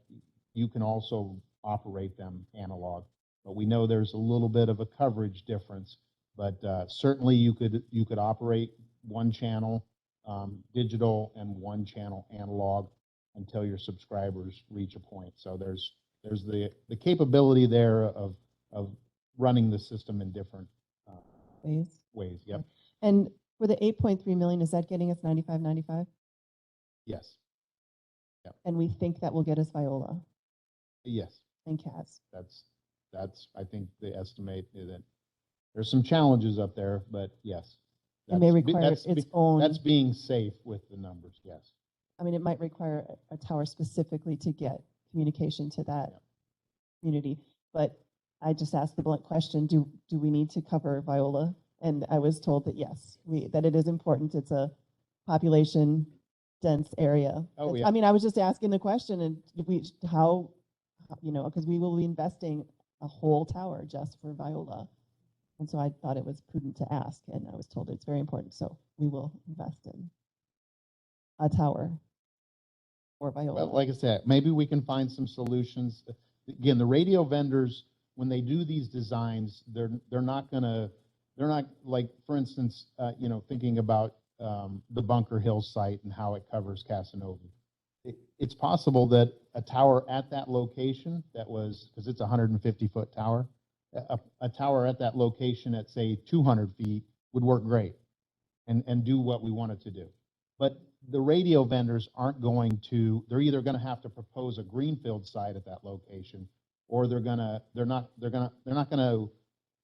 you can also operate them analog. But we know there's a little bit of a coverage difference, but certainly you could operate 1 channel digital and 1 channel analog until your subscribers reach a point. So there's the capability there of running the system in different ways. Yep. And for the 8.3 million, is that getting us 95.95? Yes. Yep. And we think that will get us Viola Yes. and CAS. That's I think the estimate is that there's some challenges up there, but yes. It may require its own. That's being safe with the numbers. Yes. I mean, it might require a tower specifically to get communication to that community. But I just asked the blunt question, do we need to cover Viola? And I was told that yes, that it is important. It's a population dense area. Oh, yeah. I mean, I was just asking the question, and how, because we will be investing a whole tower just for Viola. And so I thought it was prudent to ask, and I was told it's very important. So we will invest in a tower for Viola. Well, like I said, maybe we can find some solutions. Again, the radio vendors, when they do these designs, they're not like, for instance, thinking about the Bunker Hill site and how it covers Casanova. It's possible that a tower at that location because it's a 150-foot tower, a tower at that location at say 200 feet would work great and do what we want it to do. But the radio vendors aren't going to, they're either going to have to propose a greenfield site at that location, or they're not going to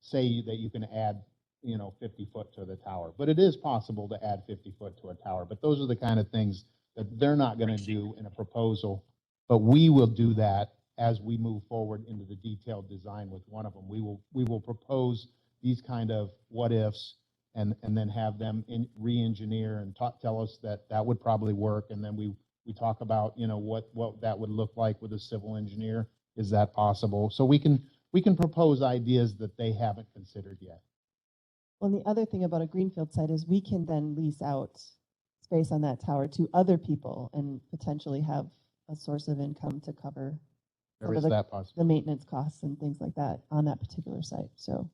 say that you can add 50 foot to the tower. But it is possible to add 50 foot to a tower. But those are the kind of things that they're not going to do in a proposal. But we will do that as we move forward into the detailed design with one of them. We will propose these kind of what ifs and then have them re-engineer and tell us that would probably work. And then we talk about what that would look like with a civil engineer. Is that possible? So we can propose ideas that they haven't considered yet. Well, the other thing about a greenfield site is we can then lease out space on that tower to other people and potentially have a source of income to cover the maintenance costs and things like that on that particular site. So,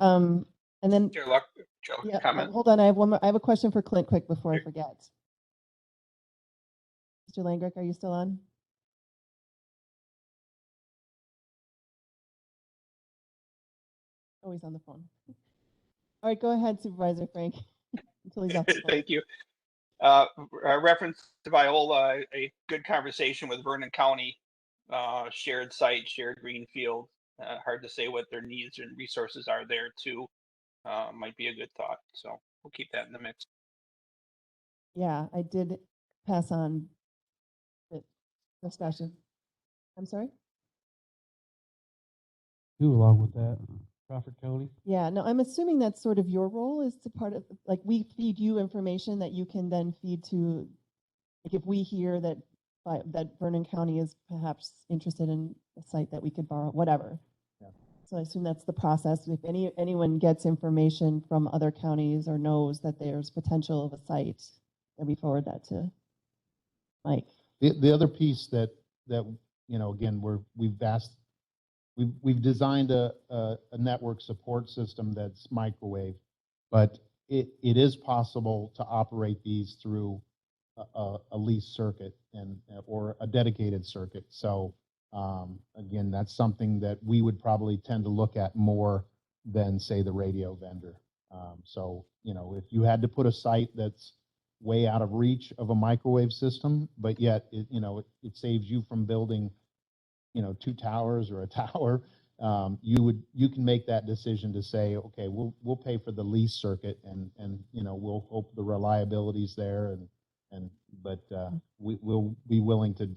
and then Chair Luck, comment. hold on, I have one more. I have a question for Clint quick before I forget. Mr. Langrick, are you still on? Oh, he's on the phone. All right, go ahead, Supervisor Frank, until he's off the phone. Thank you. Reference to Viola, a good conversation with Vernon County, shared site, shared greenfield. Hard to say what their needs and resources are there too. Might be a good thought. So we'll keep that in the mix. yeah, I did pass on the discussion. I'm sorry? Do along with that, Crawford County. Yeah, no, I'm assuming that's sort of your role is to part of, like, we feed you information that you can then feed to, like, if we hear that, that Vernon County is perhaps interested in a site that we could borrow, whatever. Yeah. So I assume that's the process. If anyone gets information from other counties or knows that there's potential of a site, then we forward that to Mike. The other piece that, you know, again, we've designed a network support system that's microwave, but it is possible to operate these through a lease circuit or a dedicated circuit. So again, that's something that we would probably tend to look at more than, say, the radio vendor. So, you know, if you had to put a site that's way out of reach of a microwave system, but yet it saves you from building, you know, 2 towers or a tower, you can make that decision to say, okay, we'll pay for the lease circuit and you know, we'll hope the reliability's there but we'll be willing to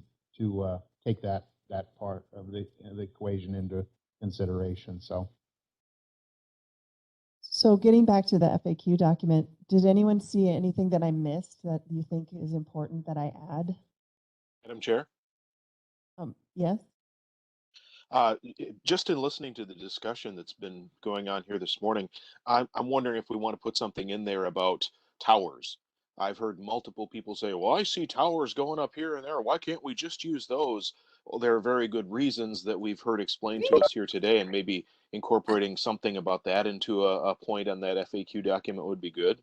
take that part of the equation into consideration. So getting back to the FAQ document, did anyone see anything that I missed that you think is important that I add? Madam Chair, Yes? just in listening to the discussion that's been going on here this morning, I'm wondering if we want to put something in there about towers. I've heard multiple people say, well, I see towers going up here and there. Why can't we just use those? Well, there are very good reasons that we've heard explained to us here today, and maybe incorporating something about that into a point on that FAQ document would be good.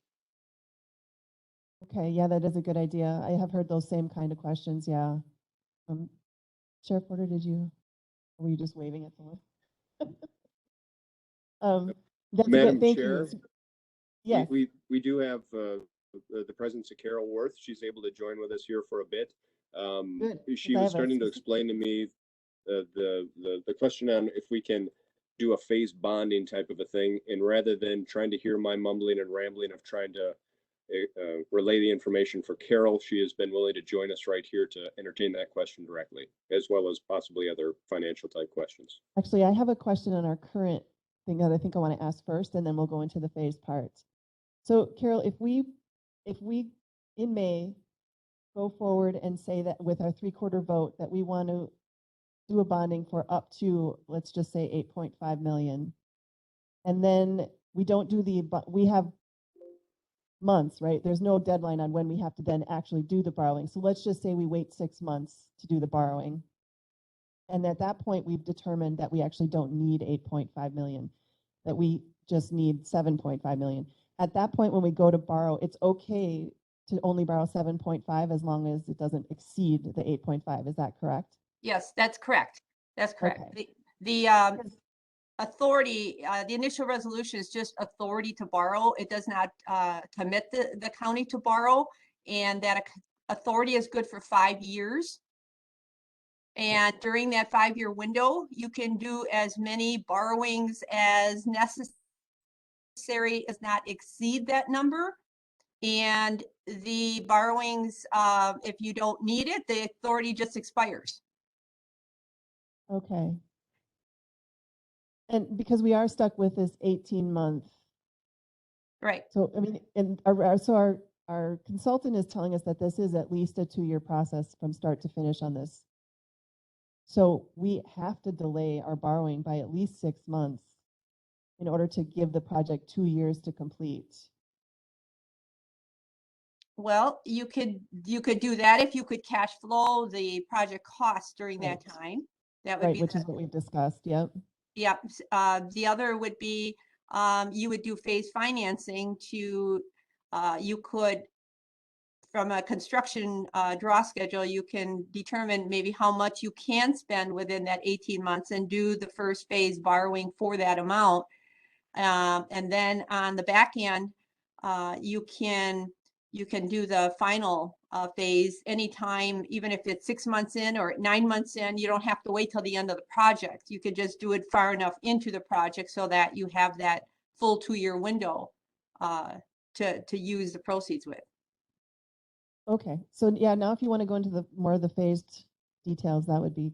Okay, yeah, that is a good idea. I have heard those same kind of questions, yeah. Sheriff Porter, or were you just waving at someone? That's Madam good, thank Chair, you. Yes, we do have the presence of Carol Worth. She's able to join with us here for a bit. good. She I was have a starting to specific- explain to me the question on if we can do a phase bonding type of a thing, and rather than trying to hear my mumbling and rambling of trying to relay the information for Carol, she has been willing to join us right here to entertain that question directly, as well as possibly other financial type questions. Actually, I have a question on our current thing that I think I want to ask first, and then we'll go into the phase part. So Carol, if we in May go forward and say that with our 3/4 vote that we want to do a bonding for up to, let's just say 8.5 million. And then we don't do we have months, right? There's no deadline on when we have to then actually do the borrowing. So let's just say we wait 6 months to do the borrowing. And at that point, we've determined that we actually don't need 8.5 million, that we just need 7.5 million. At that point, when we go to borrow, it's okay to only borrow 7.5 as long as it doesn't exceed the 8.5. Is that correct? Yes, that's correct. That's correct. Okay. The authority, the initial resolution is just authority to borrow. It does not commit the county to borrow, and that authority is good for 5 years. And during that 5-year window, you can do as many borrowings as necessary, as not exceed that number. And the borrowings, if you don't need it, the authority just expires. Okay. And because we are stuck with this 18-month. Right. So, I mean, and our consultant is telling us that this is at least a 2-year process from start to finish on this. So we have to delay our borrowing by at least 6 months in order to give the project 2 years to complete. Well, you could do that if you could cash flow the project costs during that Right. time. That would Right, be which is what we've discussed. Yep. yeah. The other would be you would do phase financing to you could, from a construction draw schedule, you can determine maybe how much you can spend within that 18 months and do the first phase borrowing for that amount. And then on the back end, you can do the final phase anytime, even if it's 6 months in or 9 months in. You don't have to wait till the end of the project. You could just do it far enough into the project so that you have that full 2-year window to use the proceeds with. Okay, so yeah, now if you want to go into the more of the phased details, that would be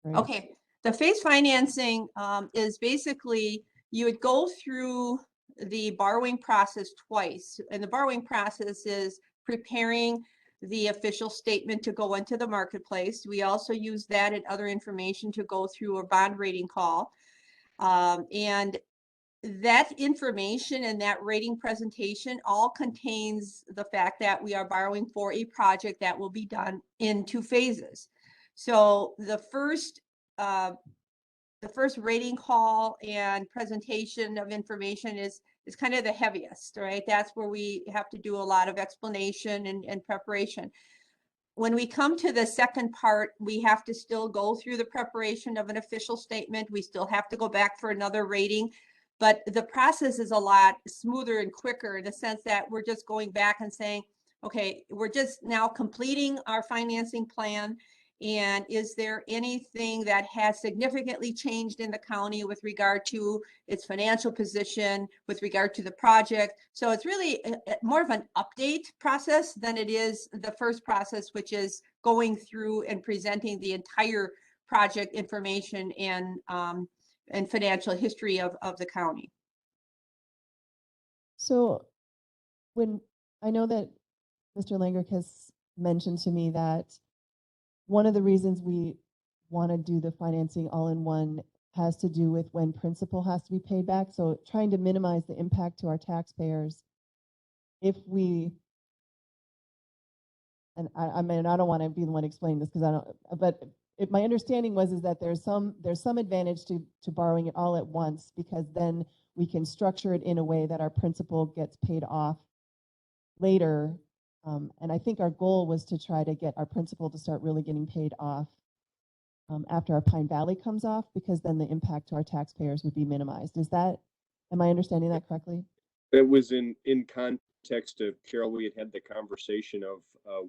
great. Okay, the phase financing is basically you would go through the borrowing process twice. And the borrowing process is preparing the official statement to go into the marketplace. We also use that and other information to go through a bond rating call. And that information and that rating presentation all contains the fact that we are borrowing for a project that will be done in 2 phases. So the first rating call and presentation of information is kind of the heaviest, right? That's where we have to do a lot of explanation and preparation. When we come to the second part, we have to still go through the preparation of an official statement. We still have to go back for another rating, but the process is a lot smoother and quicker in the sense that we're just going back and saying, okay, we're just now completing our financing plan. And is there anything that has significantly changed in the county with regard to its financial position, with regard to the project? So it's really more of an update process than it is the first process, which is going through and presenting the entire project information and financial history of the county. So when I know that Mr. Langrick has mentioned to me that one of the reasons we want to do the financing all in one has to do with when principal has to be paid back. So trying to minimize the impact to our taxpayers. If we, and I mean, I don't want to be the one explaining this because I don't, but my understanding is that there's some advantage to borrowing it all at once, because then we can structure it in a way that our principal gets paid off later. And I think our goal was to try to get our principal to start really getting paid off after our Pine Valley comes off, because then the impact to our taxpayers would be minimized. Am I understanding that correctly? It was in context of, Carol, we had the conversation of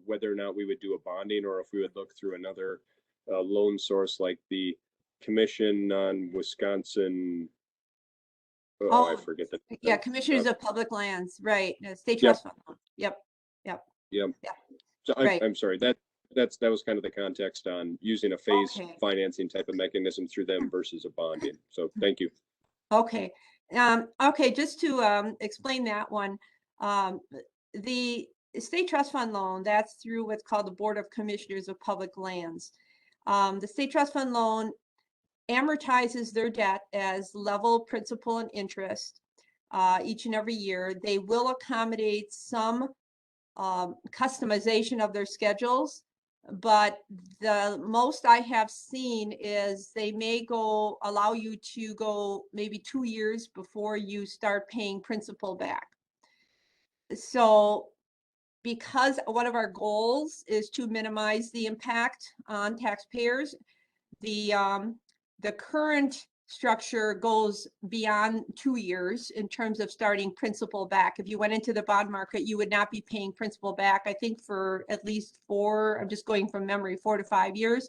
whether or not we would do a bonding or if we would look through another loan source like the Commission on Wisconsin. I forget that. Yeah, Commissioners of Public Lands, right? State Yep. Trust Fund. Yep. So Right. I'm sorry, that was kind of the context on using a phase financing type of mechanism through them versus a bonding. So thank you. Okay. Okay, just to explain that one, the State Trust Fund loan, that's through what's called the Board of Commissioners of Public Lands. The State Trust Fund loan amortizes their debt as level principal and interest each and every year. They will accommodate some customization of their schedules, but the most I have seen is they may allow you to go maybe 2 years before you start paying principal back. So because one of our goals is to minimize the impact on taxpayers, the current structure goes beyond 2 years in terms of starting principal back. If you went into the bond market, you would not be paying principal back, I think, for at least 4, I'm just going from memory, 4 to 5 years.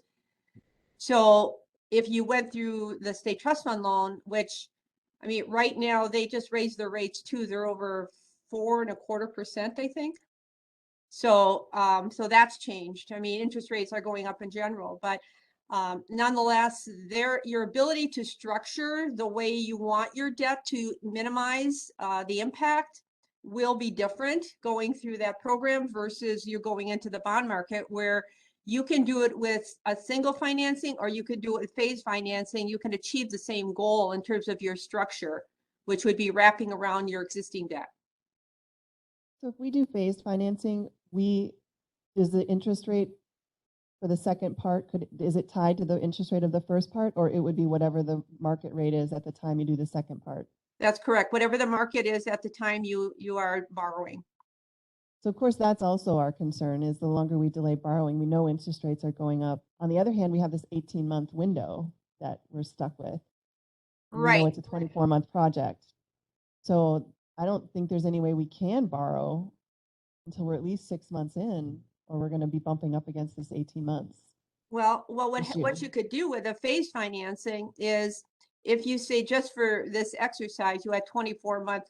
So if you went through the State Trust Fund loan, which, I mean, right now they just raised their rates too. They're over 4.25%, I think. So, so that's changed. I mean, interest rates are going up in general, but nonetheless, your ability to structure the way you want your debt to minimize the impact will be different going through that program versus you going into the bond market, where you can do it with a single financing or you could do it with phase financing. You can achieve the same goal in terms of your structure, which would be wrapping around your existing debt. So if we do phased financing, does the interest rate for the second part, is it tied to the interest rate of the first part, or it would be whatever the market rate is at the time you do the second part? That's correct. Whatever the market is at the time you are borrowing. So of course, that's also our concern, is the longer we delay borrowing, we know interest rates are going up. On the other hand, we have this 18-month window that we're stuck with. Right. We know it's a 24-month project. So I don't think there's any way we can borrow until we're at least 6 months in, or we're going to be bumping up against this 18 months. Well, what you could do with a phase financing is, if you say just for this exercise, you had 24-month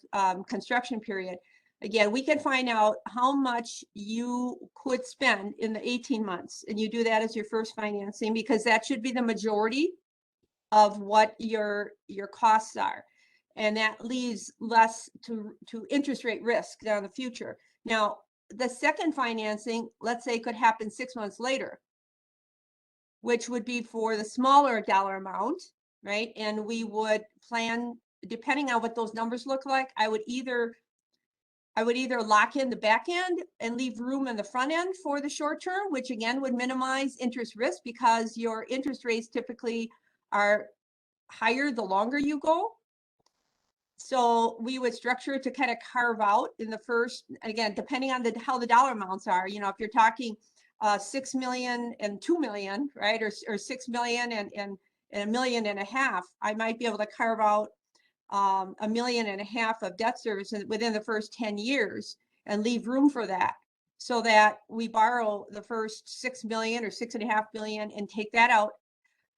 construction period, Again, we can find out how much you could spend in the 18 months, and you do that as your first financing, because that should be the majority of what your costs are. And that leaves less to interest rate risk down the future. Now, the second financing, let's say, could happen 6 months later, which would be for the smaller dollar amount, right? And we would plan, depending on what those numbers look like, I would either lock in the back end and leave room in the front end for the short term, which again would minimize interest risk, because your interest rates typically are higher the longer you go. So we would structure it to kind of carve out in the first, again, depending on how the dollar amounts are, you know, if you're talking 6 million and 2 million, right? Or 6 million and $1.5 million, I might be able to carve out $1.5 million of debt service within the first 10 years and leave room for that, so that we borrow the first 6 million or 6.5 million and take that out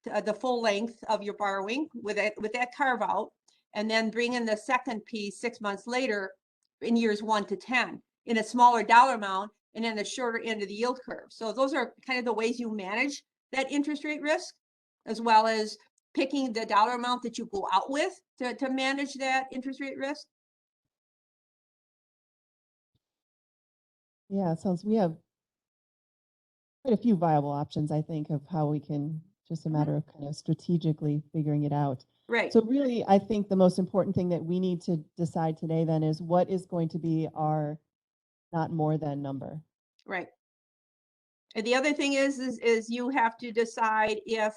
to the full length of your borrowing with that carve out, and then bring in the second piece 6 months later in years 1 to 10 in a smaller dollar amount and in the shorter end of the yield curve. So those are kind of the ways you manage that interest rate risk, as well as picking the dollar amount that you go out with to manage that interest rate risk. Yeah, it sounds, we have quite a few viable options, I think, of how we can, just a matter of kind of strategically figuring it out. Right. So really, I think the most important thing that we need to decide today then is what is going to be our not more than number. Right. And the other thing is you have to decide if,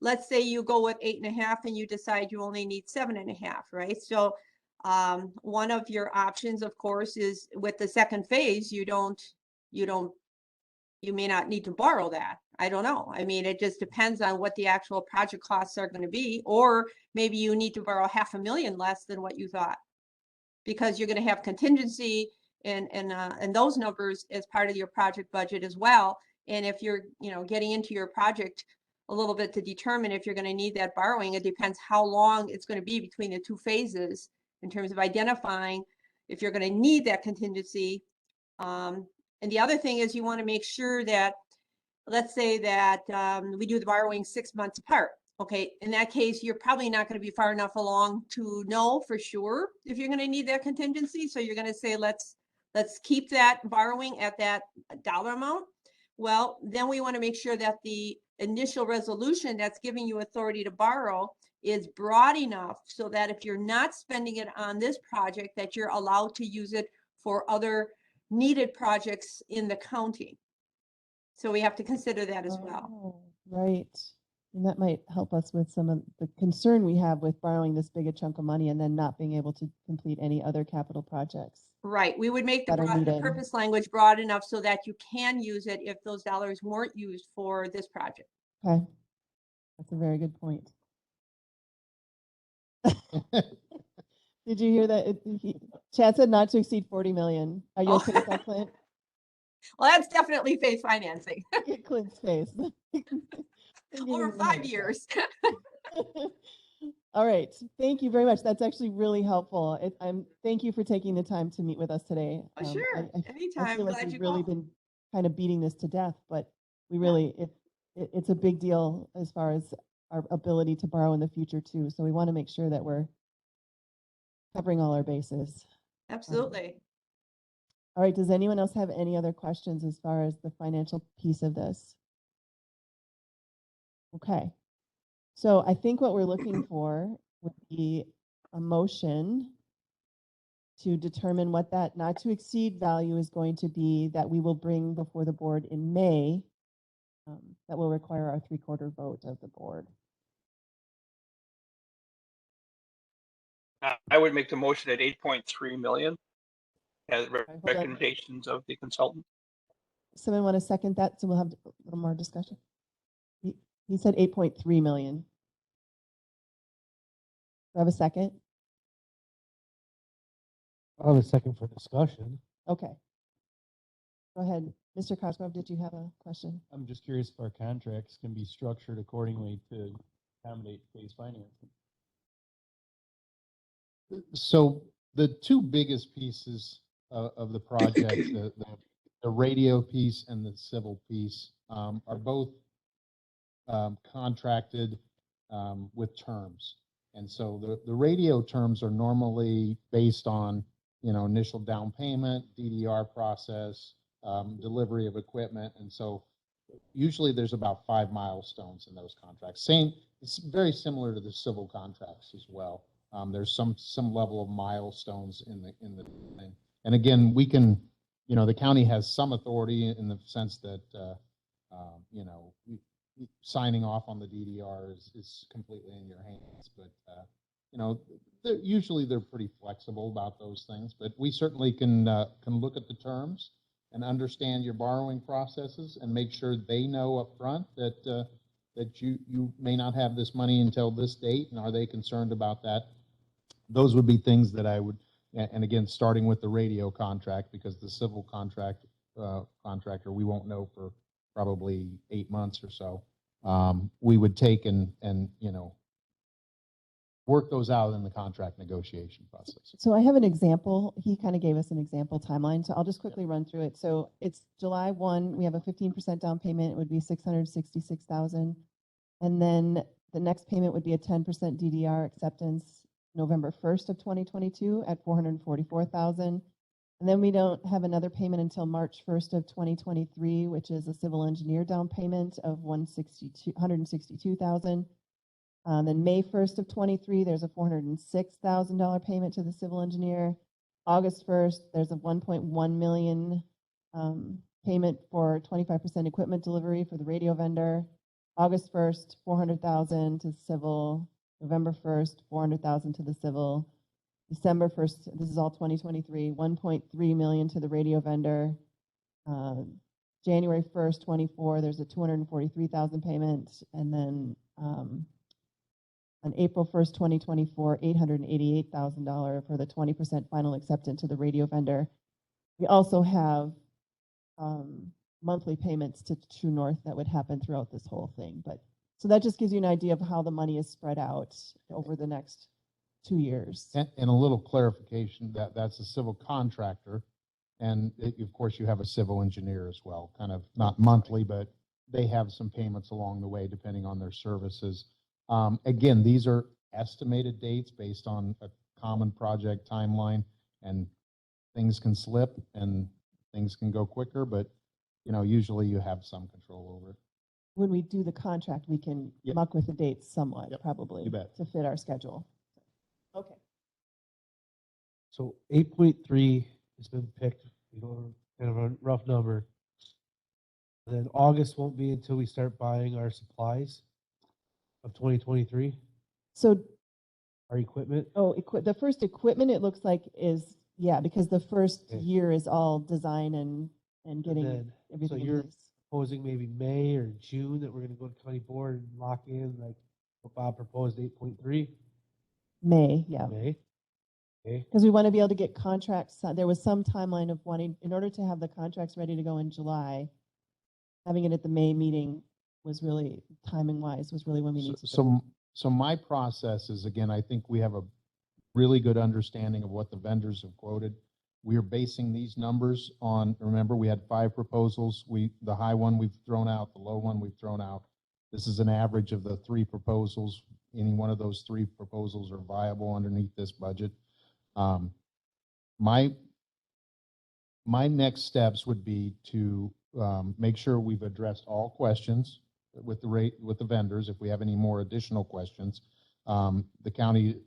let's say you go with 8.5 and you decide you only need 7.5, right? So one of your options, of course, is with the second phase, you may not need to borrow that. I don't know. I mean, it just depends on what the actual project costs are going to be, or maybe you need to borrow $500,000 less than what you thought, because you're going to have contingency and those numbers as part of your project budget as well. And if you're, you know, getting into your project a little bit to determine if you're going to need that borrowing, it depends how long it's going to be between the two phases in terms of identifying if you're going to need that contingency. And the other thing is you want to make sure that, let's say that we do the borrowing 6 months apart. Okay, in that case, you're probably not going to be far enough along to know for sure if you're going to need that contingency. So you're going to say, let's keep that borrowing at that dollar amount. Well, then we want to make sure that the initial resolution that's giving you authority to borrow is broad enough so that if you're not spending it on this project, that you're allowed to use it for other needed projects in the county. So we have to consider that as well. Oh, right. And that might help us with some of the concern we have with borrowing this big a chunk of money and then not being able to complete any other capital projects. Right. We would make the that are needed. purpose language broad enough so that you can use it if those dollars weren't used for this project. Okay. That's a very good point. Did you hear that? Chad said not to exceed 40 million. Are you okay with that, Clint? Well, that's definitely phase financing. Get Clint's face. Over 5 years. All right. Thank you very much. That's actually really helpful. Thank you for taking the time to meet with us today. Sure. Anytime. I feel like Glad we've you really called. been kind of beating this to death, but we really, it's a big deal as far as our ability to borrow in the future too. So we want to make sure that we're covering all our bases. Absolutely. All right. Does anyone else have any other questions as far as the financial piece of this? Okay. So I think what we're looking for would be a motion to determine what that not to exceed value is going to be that we will bring before the board in May, that will require our 3/4 vote of the board. I would make the motion at 8.3 million as hold on. recommendations of the consultant. Someone want to second that? So we'll have a little more discussion. He said 8.3 million. Do I have a second? I'll have a second for discussion. Okay. Go ahead. Mr. Cosgrove, did you have a question? I'm just curious if our contracts can be structured accordingly to accommodate phase financing. So the two biggest pieces of the project, the radio piece and the civil piece, are both contracted with terms. And so the radio terms are normally based on, initial down payment, DDR process, delivery of equipment. And so usually there's about 5 milestones in those contracts. It's very similar to the civil contracts as well. There's some level of milestones in the thing. And again, we can, the county has some authority in the sense that, signing off on the DDR is completely in your hands. But, usually they're pretty flexible about those things. But we certainly can look at the terms and understand your borrowing processes and make sure they know up front that you may not have this money until this date, and are they concerned about that? Those would be things that I would, and again, starting with the radio contract, because the civil contractor, we won't know for probably 8 months or so. We would take and work those out in the contract negotiation process. So I have an example. He kind of gave us an example timeline. So I'll just quickly run through it. So it's July 1. We have a 15% down payment. It would be $666,000. And then the next payment would be a 10% DDR acceptance November 1st of 2022 at $444,000. And then we don't have another payment until March 1st of 2023, which is a civil engineer down payment of $162,000. Then May 1st of 23, there's a $406,000 payment to the civil engineer. August 1st, there's a $1.1 million payment for 25% equipment delivery for the radio vendor. August 1st, $400,000 to civil. November 1st, $400,000 to the civil. December 1st, this is all 2023, $1.3 million to the radio vendor. January 1st, 24, there's a $243,000 payment. And then on April 1st, 2024, $888,000 for the 20% final acceptance to the radio vendor. We also have monthly payments to True North that would happen throughout this whole thing. But so that just gives you an idea of how the money is spread out over the next 2 years. And a little clarification, that's a civil contractor. And of course, you have a civil engineer as well, kind of not monthly, but they have some payments along the way depending on their services. Again, these are estimated dates based on a common project timeline, and things can slip and things can go quicker, but usually you have some control over it. When we do the contract, we can muck with the dates somewhat, probably, you bet. to fit our schedule. Okay. So 8.3 has been picked, kind of a rough number. Then August won't be until we start buying our supplies of 2023. So our equipment. The first equipment, it looks like is, because the first year is all design and getting everything So in you're place. proposing maybe May or June that we're going to go to county board and lock in like what Bob proposed, 8.3. May. May. Okay. Because we want to be able to get contracts. There was some timeline of wanting, in order to have the contracts ready to go in July, having it at the May meeting was really, timing wise, was really when we need to do it. So my process is, again, I think we have a really good understanding of what the vendors have quoted. We are basing these numbers on, remember, we had 5 proposals. The high one we've thrown out, the low one we've thrown out. This is an average of the 3 proposals. Any one of those 3 proposals are viable underneath this budget. My next steps would be to make sure we've addressed all questions with the vendors. If we have any more additional questions, the county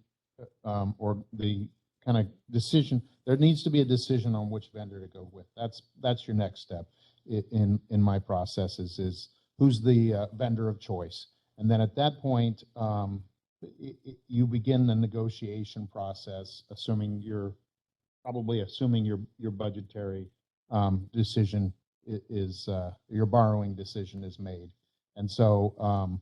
or the kind of decision, there needs to be a decision on which vendor to go with. That's your next step in my process is who's the vendor of choice. And then at that point, you begin the negotiation process, assuming your budgetary decision is your borrowing decision is made. And so,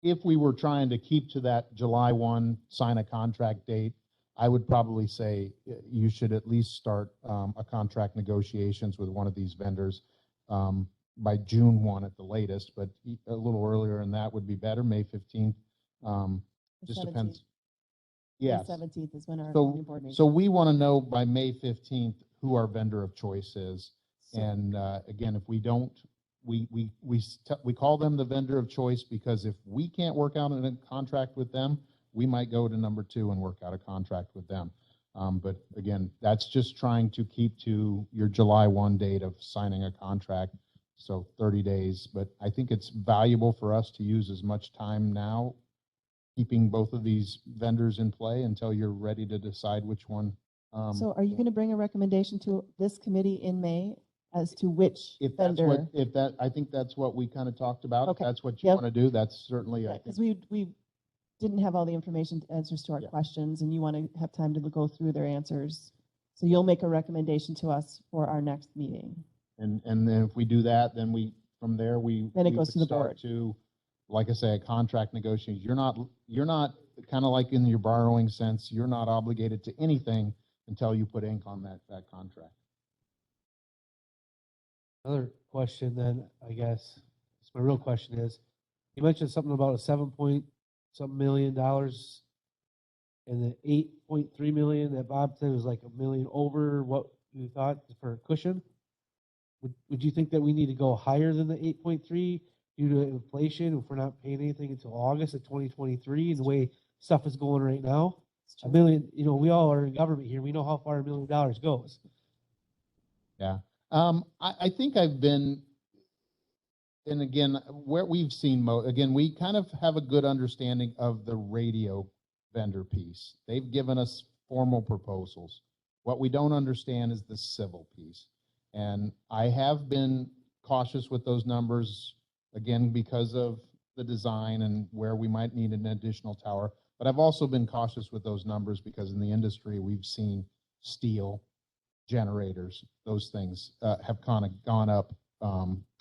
if we were trying to keep to that July 1 sign a contract date, I would probably say you should at least start a contract negotiations with one of these vendors by June 1 at the latest, but a little earlier than that would be better, May 15th. Just depends. May Yes. 17th is when our So, planning board meeting. so we want to know by May 15th who our vendor of choice is. And again, if we don't, we call them the vendor of choice because if we can't work out a contract with them, we might go to number 2 and work out a contract with them. But again, that's just trying to keep to your July 1 date of signing a contract. So 30 days, but I think it's valuable for us to use as much time now keeping both of these vendors in play until you're ready to decide which one. So are you going to bring a recommendation to this committee in May as to which If that's vendor? what, I think that's what we kind of talked about. If Okay. that's what you Yep. want to do, that's certainly, I think, Because we didn't have all the information, answers to our questions, and you want to have time to go through their answers. So you'll make a recommendation to us for our next meeting. and then if we do that, then from there, Then it we goes would to the start board. to, like I say, a contract negotiation. You're not kind of like in your borrowing sense, you're not obligated to anything until you put ink on that contract. Another question then, I guess, my real question is, you mentioned something about a $7 million and the 8.3 million that Bob said was like $1 million over what you thought for a cushion. Would you think that we need to go higher than the 8.3 due to inflation if we're not paying anything until August of 2023 and the way stuff is going right now? $1 million, we all are in government here. We know how far $1 million goes. Yeah. I think I've been, and again, where we've seen, again, we kind of have a good understanding of the radio vendor piece. They've given us formal proposals. What we don't understand is the civil piece. And I have been cautious with those numbers, again, because of the design and where we might need an additional tower. But I've also been cautious with those numbers because in the industry, we've seen steel, generators, those things have kind of gone up.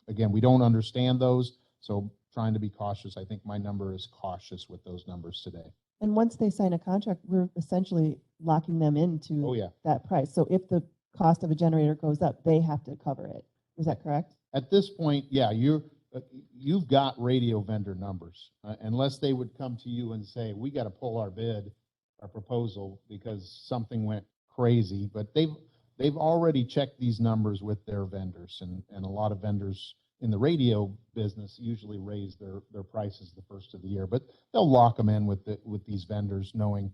Again, we don't understand those, so trying to be cautious. I think my number is cautious with those numbers today. And once they sign a contract, we're essentially locking them into Oh, yeah. that price. So if the cost of a generator goes up, they have to cover it. Is that correct? At this point, yeah, you've got radio vendor numbers, unless they would come to you and say, we got to pull our bid, our proposal, because something went crazy. But they've already checked these numbers with their vendors, and a lot of vendors in the radio business usually raise their prices the first of the year, but they'll lock them in with these vendors knowing,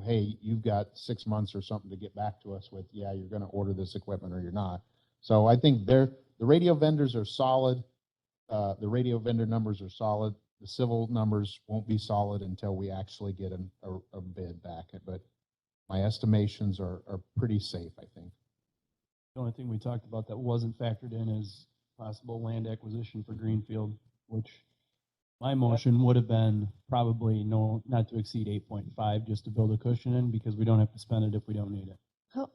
hey, you've got 6 months or something to get back to us with. Yeah, you're going to order this equipment or you're not. So I think the radio vendors are solid. The radio vendor numbers are solid. The civil numbers won't be solid until we actually get a bid back. But my estimations are pretty safe, I think. The only thing we talked about that wasn't factored in is possible land acquisition for Greenfield, which my motion would have been probably not to exceed 8.5 just to build a cushion in because we don't have to spend it if we don't need it.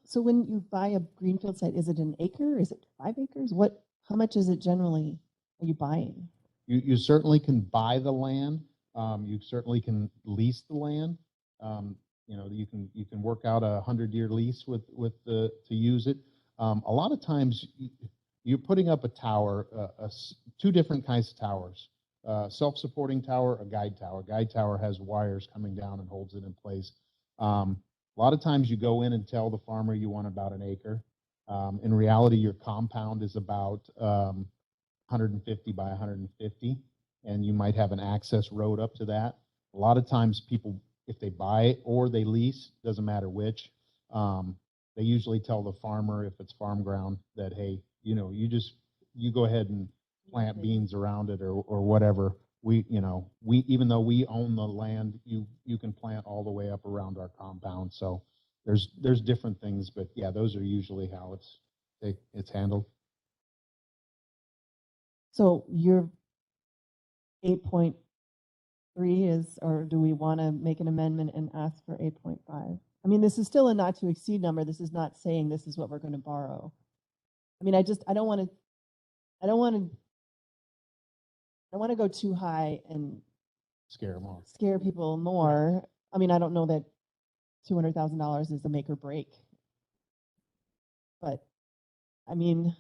So when you buy a greenfield site, is it an acre? Is it 5 acres? How much is it generally are you buying? You certainly can buy the land. You certainly can lease the land. You can work out a 100-year lease to use it. A lot of times you're putting up a tower, 2 different kinds of towers, self-supporting tower, a guide tower. Guide tower has wires coming down and holds it in place. A lot of times you go in and tell the farmer you want about an acre. In reality, your compound is about 150 by 150, and you might have an access road up to that. A lot of times people, if they buy it or they lease, doesn't matter which, they usually tell the farmer if it's farm ground that, hey, you go ahead and plant beans around it or whatever. Even though we own the land, you can plant all the way up around our compound. So there's different things, but yeah, those are usually how it's handled. So your 8.3 is, or do we want to make an amendment and ask for 8.5? I mean, this is still a not to exceed number. This is not saying this is what we're going to borrow. I mean, I don't want to go too high and scare people more. I mean, I don't know that $200,000 is a make or break, but I mean,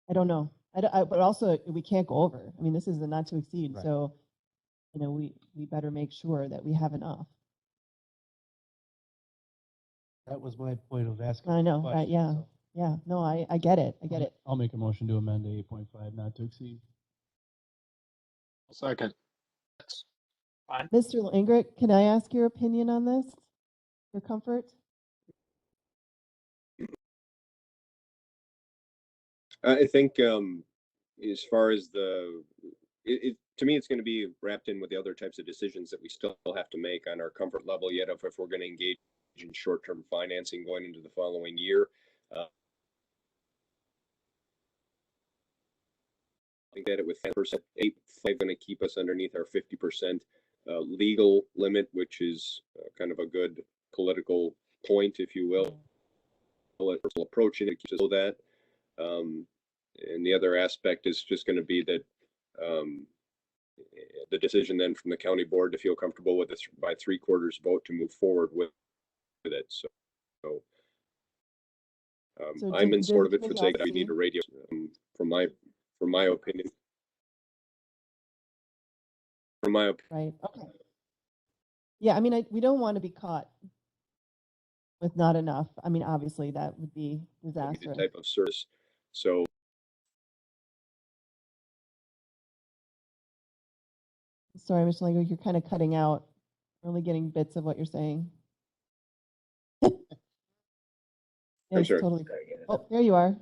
I don't know. But also we can't go over. I mean, this is a not to exceed. Right. So, we better make sure that we have enough. That was my point of asking. I the know, right, question, yeah, so. yeah, no, I get it, I get it. I'll make a motion to amend to 8.5, not to exceed. Second. That's fine. Mr. Langrick, can I ask your opinion on this? Your comfort? I think as far as to me, it's going to be wrapped in with the other types of decisions that we still have to make on our comfort level yet if we're going to engage in short-term financing going into the following year. I think that it with 10%, 8.5 going to keep us underneath our 50% legal limit, which is kind of a good political point, if you will. Personal approach, and it keeps us below that. And the other aspect is just going to be that the decision then from the county board to feel comfortable with this by 3/4 vote to move forward with it. So I'm in support of it for the sake that I need a radio from my opinion. Right, okay. Yeah, I mean, we don't want to be caught with not enough. I mean, obviously, that would be disastrous. Type of service. So Sorry, Mr. Lango, you're kind of cutting out. Only getting bits of what you're saying. Yes, sure. totally. Oh, there you are.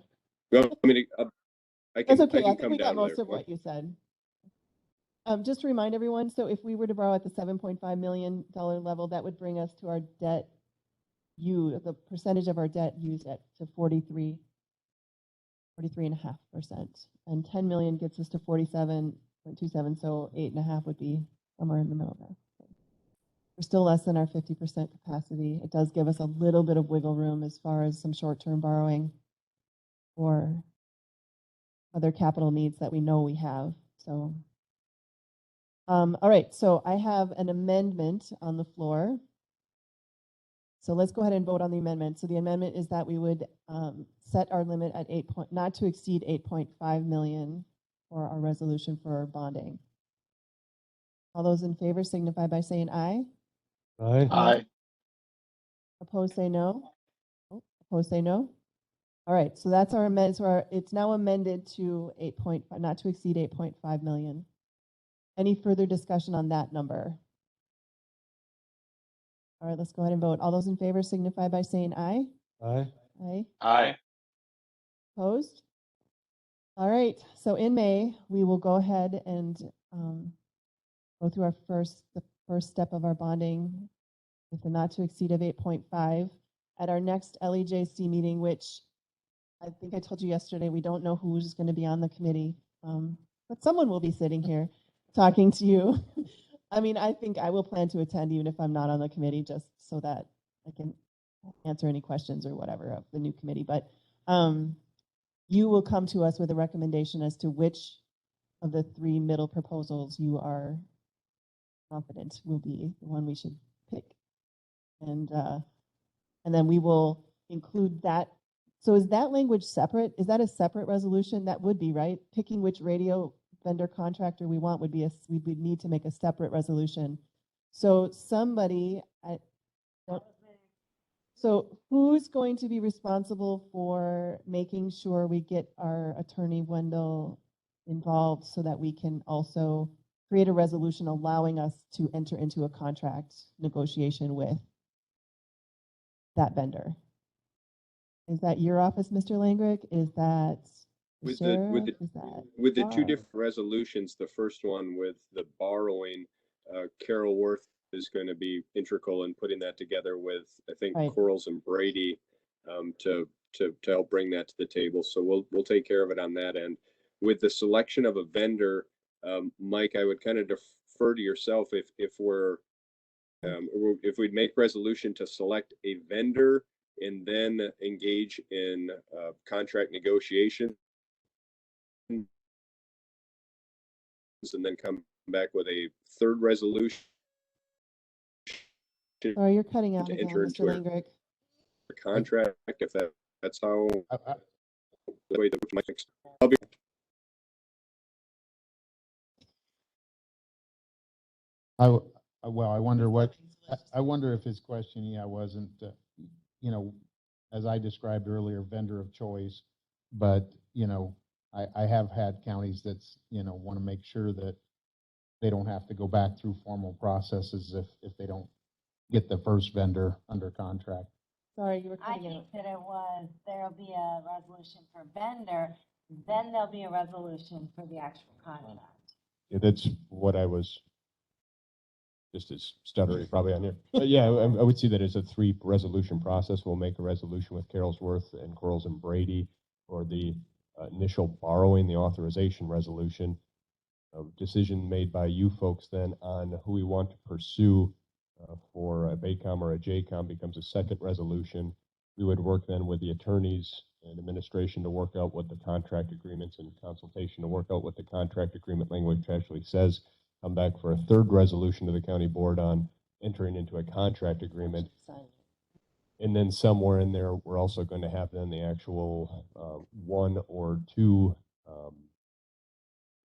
Well, I mean, That's okay. I think come we got down most there. of what you said. Just to remind everyone, so if we were to borrow at the $7.5 million level, that would bring us to our debt the percentage of our debt used to 43.5%. And 10 million gets us to 47.27, so 8.5 would be somewhere in the middle there. We're still less than our 50% capacity. It does give us a little bit of wiggle room as far as some short-term borrowing or other capital needs that we know we have. So, all right, so I have an amendment on the floor. So let's go ahead and vote on the amendment. So the amendment is that we would set our limit at not to exceed 8.5 million for our resolution for bonding. All those in favor signify by saying aye. Aye. Aye. Opposed, say no. Oh, opposed, say no. All right, so that's our amendment. So it's now amended to 8.5, not to exceed 8.5 million. Any further discussion on that number? All right, let's go ahead and vote. All those in favor signify by saying aye. Aye. Aye. Aye. Opposed? All right, so in May, we will go ahead and go through the first step of our bonding with the not to exceed of 8.5 at our next LEJC meeting, which I think I told you yesterday, we don't know who's going to be on the committee, but someone will be sitting here talking to you. I mean, I think I will plan to attend even if I'm not on the committee, just so that I can answer any questions or whatever of the new committee. But you will come to us with a recommendation as to which of the 3 middle proposals you are confident will be the one we should pick. And then we will include that. So is that language separate? Is that a separate resolution? That would be, right? Picking which radio vendor contractor we want would be we would need to make a separate resolution. So so who's going to be responsible for making sure we get our attorney Wendell involved so that we can also create a resolution allowing us to enter into a contract negotiation with that vendor? Is that your office, Mr. Langrick? Is that the sheriff? With the 2 different resolutions, the first one with the borrowing, Carol Worth is going to be integral in putting that together with, I think, Corals and Brady to help bring that to the table. So we'll take care of it on that end. With the selection of a vendor, Mike, I would kind of defer to yourself if we'd make resolution to select a vendor and then engage in contract negotiation and then come back with a third resolution. Sorry, you're cutting out to again, enter Mr. into Langrick. a contract, if that's how the way that my thinks. I'll be Well, I wonder if his question, wasn't you know, as I described earlier, vendor of choice. But, you know, I have had counties that's, you know, want to make sure that they don't have to go back through formal processes if they don't get the first vendor under contract. Sorry, you were I cutting out. think that it was, there'll be a resolution for vendor, then there'll be a resolution for the actual contract. Yeah, that's what I was just as stuttery probably on here. But yeah, I would see that as a 3 resolution process. We'll make a resolution with Carrollsworth and Corals and Brady for the initial borrowing, the authorization resolution. A decision made by you folks then on who we want to pursue for a BACOM or a JCOM becomes a second resolution. We would work then with the attorneys and administration to work out what the contract agreements and consultation to work out what the contract agreement language actually says. Come back for a third resolution to the county board on entering into a contract agreement. And then somewhere in there, we're also going to have then the actual 1 or 2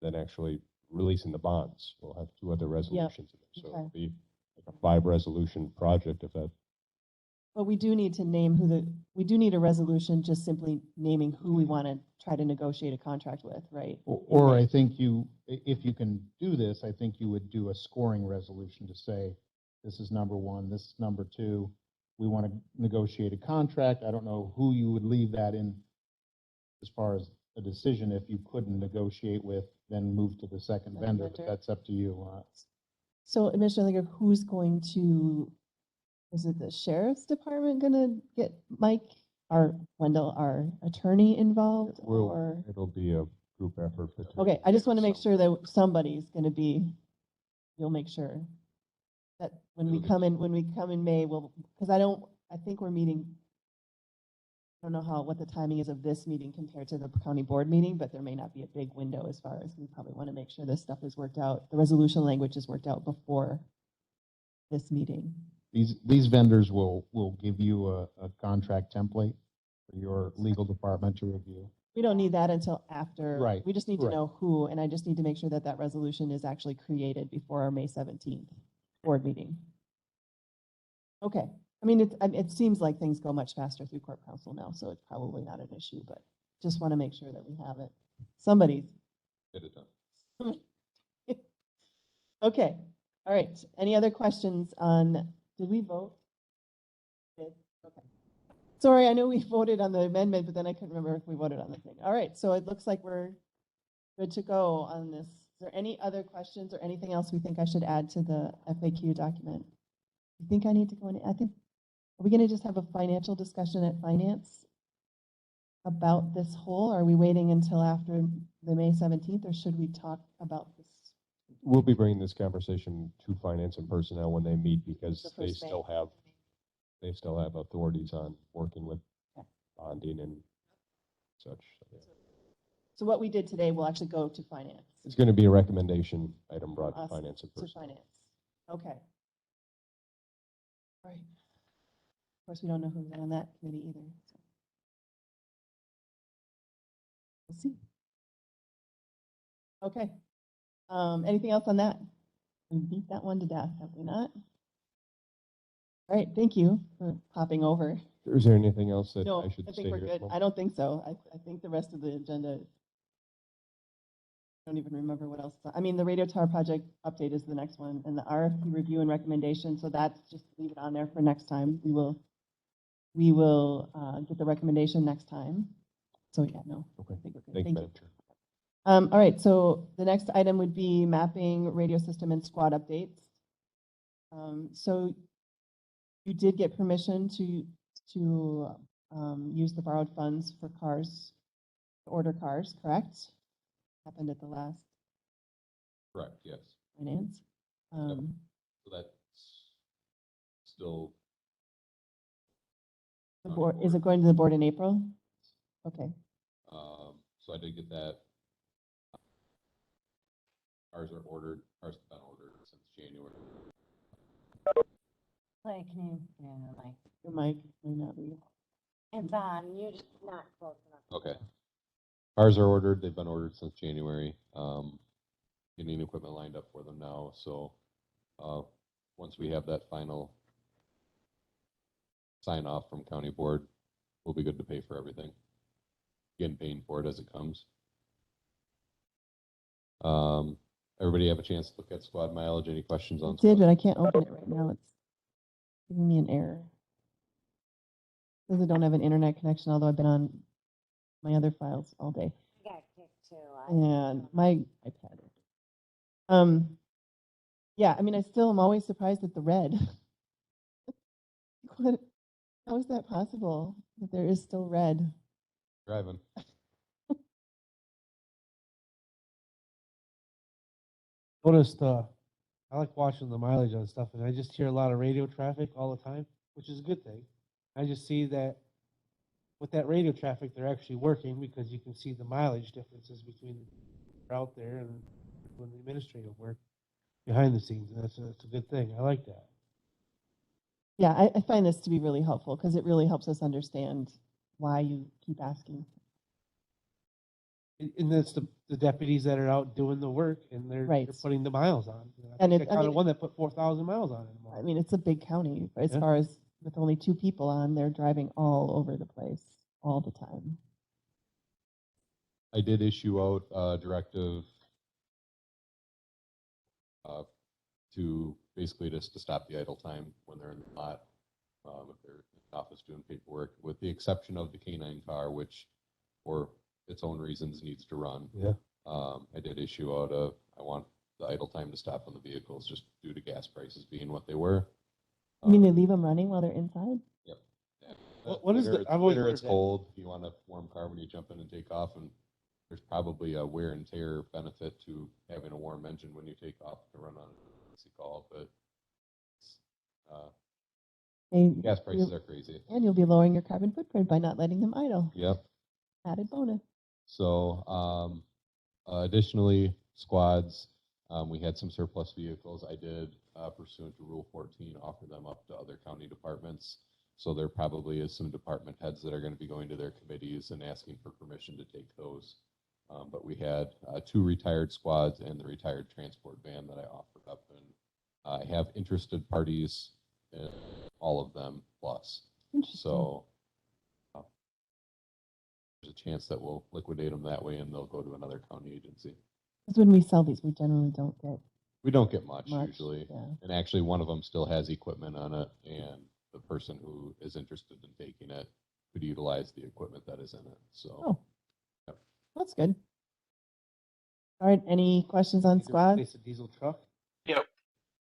then actually releasing the bonds. We'll have 2 other resolutions in there. So Okay. it'll be like a 5 resolution project if that. But we do need to name we do need a resolution just simply naming who we want to try to negotiate a contract with, right? Or I think if you can do this, I think you would do a scoring resolution to say, this is number 1, this is number 2. We want to negotiate a contract. I don't know who you would leave that in as far as a decision. If you couldn't negotiate with, then move to the second vendor, but that's up to you. So, Commissioner Liger, who's going to, is it the sheriff's department going to get Mike, Wendell, our attorney involved? Or It'll be a group effort. okay, I just want to make sure that somebody's going to be, you'll make sure that when we come in May, because I think we're meeting, I don't know what the timing is of this meeting compared to the county board meeting, but there may not be a big window as far as we probably want to make sure this stuff is worked out. The resolution language is worked out before this meeting. These vendors will give you a contract template for your legal department to review. We don't need that until after. Right, We just need to right. know who, and I just need to make sure that that resolution is actually created before our May 17th board meeting. Okay. I mean, it seems like things go much faster through corp council now, so it's probably not an issue, but just want to make sure that we have it. Somebody's. Get it done. Okay. All right. Any other questions on, did we vote? Did? Okay. Sorry, I know we voted on the amendment, but then I couldn't remember if we voted on the thing. All right. So it looks like we're good to go on this. Is there any other questions or anything else we think I should add to the FAQ document? You think I need to go in? Are we going to just have a financial discussion at finance about this whole? Are we waiting until after the May 17th, or should we talk about this? We'll be bringing this conversation to finance and personnel when they meet because they still have authorities on working with bonding and such. So, yeah. So what we did today will actually go to finance. It's going to be a recommendation item brought to finance and To personnel. finance. Okay. All right. Of course, we don't know who's on that committee either. So. We'll see. Okay. Anything else on that? We beat that one to death, have we not? All right, thank you for popping over. Is there anything else that No, I should I say think we're here? good. I don't think so. I think the rest of the agenda, I don't even remember what else. I mean, the radio tower project update is the next one, and the RFP review and recommendation. So that's just leave it on there for next time. We will get the recommendation next time. So yeah, no. Okay. I think we're good. Thank you, Thank you. Madam Chair. All right, so the next item would be mapping radio system and squad updates. So you did get permission to use the borrowed funds for cars, to order cars, correct? Happened at the last Correct, yes. finance. So that's still. The board, is it going to the board in April? Okay. So I did get that. Cars are ordered, cars have been ordered since January. Like, can you, yeah, like, Your mic may not be. it's on, you're just not close enough. Okay. Cars are ordered, they've been ordered since January. Getting equipment lined up for them now, so once we have that final sign off from county board, we'll be good to pay for everything. Again, paying for it as it comes. Everybody have a chance to look at squad mileage. Any questions I on did, squad? but I can't open it right now. It's giving me an error. Because I don't have an internet connection, although I've been on my other files all day. I got kicked too. And my iPad. Yeah, I mean, I still am always surprised at the red. What, how is that possible that there is still red? Driving. Noticed, I like watching the mileage on stuff, and I just hear a lot of radio traffic all the time, which is a good thing. I just see that with that radio traffic, they're actually working because you can see the mileage differences between out there and when the administrative work behind the scenes, and that's a good thing. I like that. Yeah, I find this to be really helpful because it really helps us understand why you keep asking. And that's the deputies that are out doing the work, and they're Right. putting the miles on. And I it- think I I counted mean- one that put 4,000 miles on it. I mean, it's a big county as Yeah. far as with only 2 people on, they're driving all over the place all the time. I did issue out a directive to basically just to stop the idle time when they're in the lot, if they're in the office doing paperwork, with the exception of the K-9 car, which for its own reasons needs to run. Yeah. I did issue out I want the idle time to stop on the vehicles just due to gas prices being what they were. You mean they leave them running while they're inside? Yep. Yeah. What is Winter, the- it's I've always winter, it's wondered that. cold. You want a warm car when you jump in and take off, and there's probably a wear and tear benefit to having a warm engine when you take off to run on an emergency call, but And gas prices you'll- are crazy. And you'll be lowering your carbon footprint by not letting them idle. Yep. Added bonus. So, additionally, squads, we had some surplus vehicles. I did, pursuant to Rule 14, offer them up to other county departments. So there probably is some department heads that are going to be going to their committees and asking for permission to take those. But we had 2 retired squads and the retired transport van that I offered up. And I have interested parties in all of them plus. Interesting. So there's a chance that we'll liquidate them that way and they'll go to another county agency. Because when we sell these, we generally don't get We don't get much much. usually. Yeah. And actually, one of them still has equipment on it, and the person who is interested in taking it could utilize the equipment that is in it. So, Oh. Yep. That's good. All right, any questions on squad? Replace a diesel truck. Yep.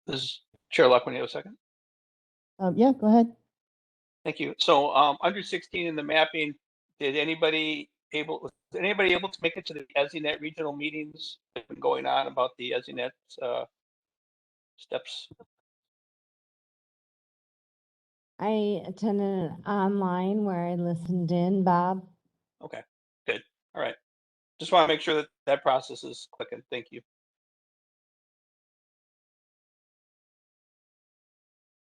This is Chair Luck, when you have a second. Yeah, go ahead. Thank you. So under 16 in the mapping, was anybody able to make it to the ESINet regional meetings that have been going on about the ESINet steps? I attended online where I listened in, Bob. Okay, good. All right. Just want to make sure that that process is clicking. Thank you.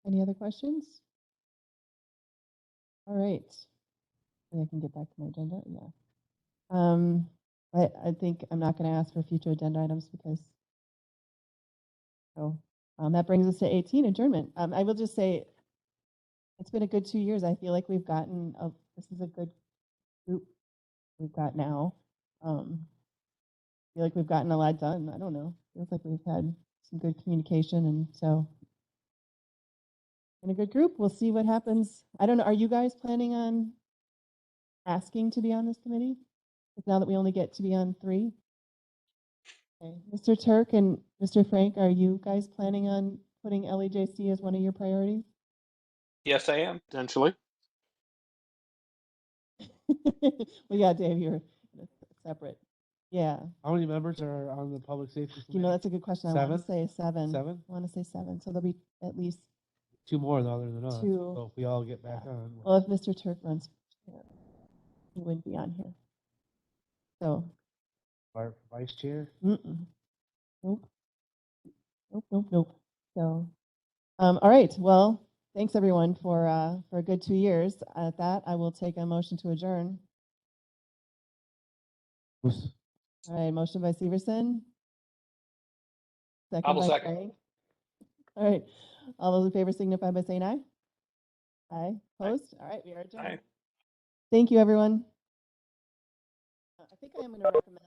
Any other questions? All right. I can get back to my agenda. Yeah. I think I'm not going to ask for future agenda items because. So that brings us to 18, adjournment. I will just say it's been a good 2 years. I feel like we've gotten this is a good group we've got now. I feel like we've gotten a lot done. I don't know. Feels like we've had some good communication, and so in a good group. We'll see what happens. I don't know. Are you guys planning on asking to be on this committee? Now that we only get to be on 3? Okay. Mr. Turk and Mr. Frank, are you guys planning on putting LEJC as one of your priorities? Yes, I am. Potentially. Well, yeah, Dave, you're separate. Yeah. How many members are on the public safety committee? You know, that's a good question. I want to say 7. 7? I want to say 7. So there'll be at least 2 more other than us. 2. So if we all get back on. Well, if Mr. Turk runs, he wouldn't be on here. So. Our vice chair? Mm-mm. Nope. Nope. So, all right. Well, thanks everyone for a good 2 years. At that, I will take a motion to adjourn. All right, motion by Severson. I will by second. Frank. All right. All those in favor signify by saying aye. Aye. Opposed? All right, we are adjourned. Aye. Thank you, everyone. I think I am going to recommend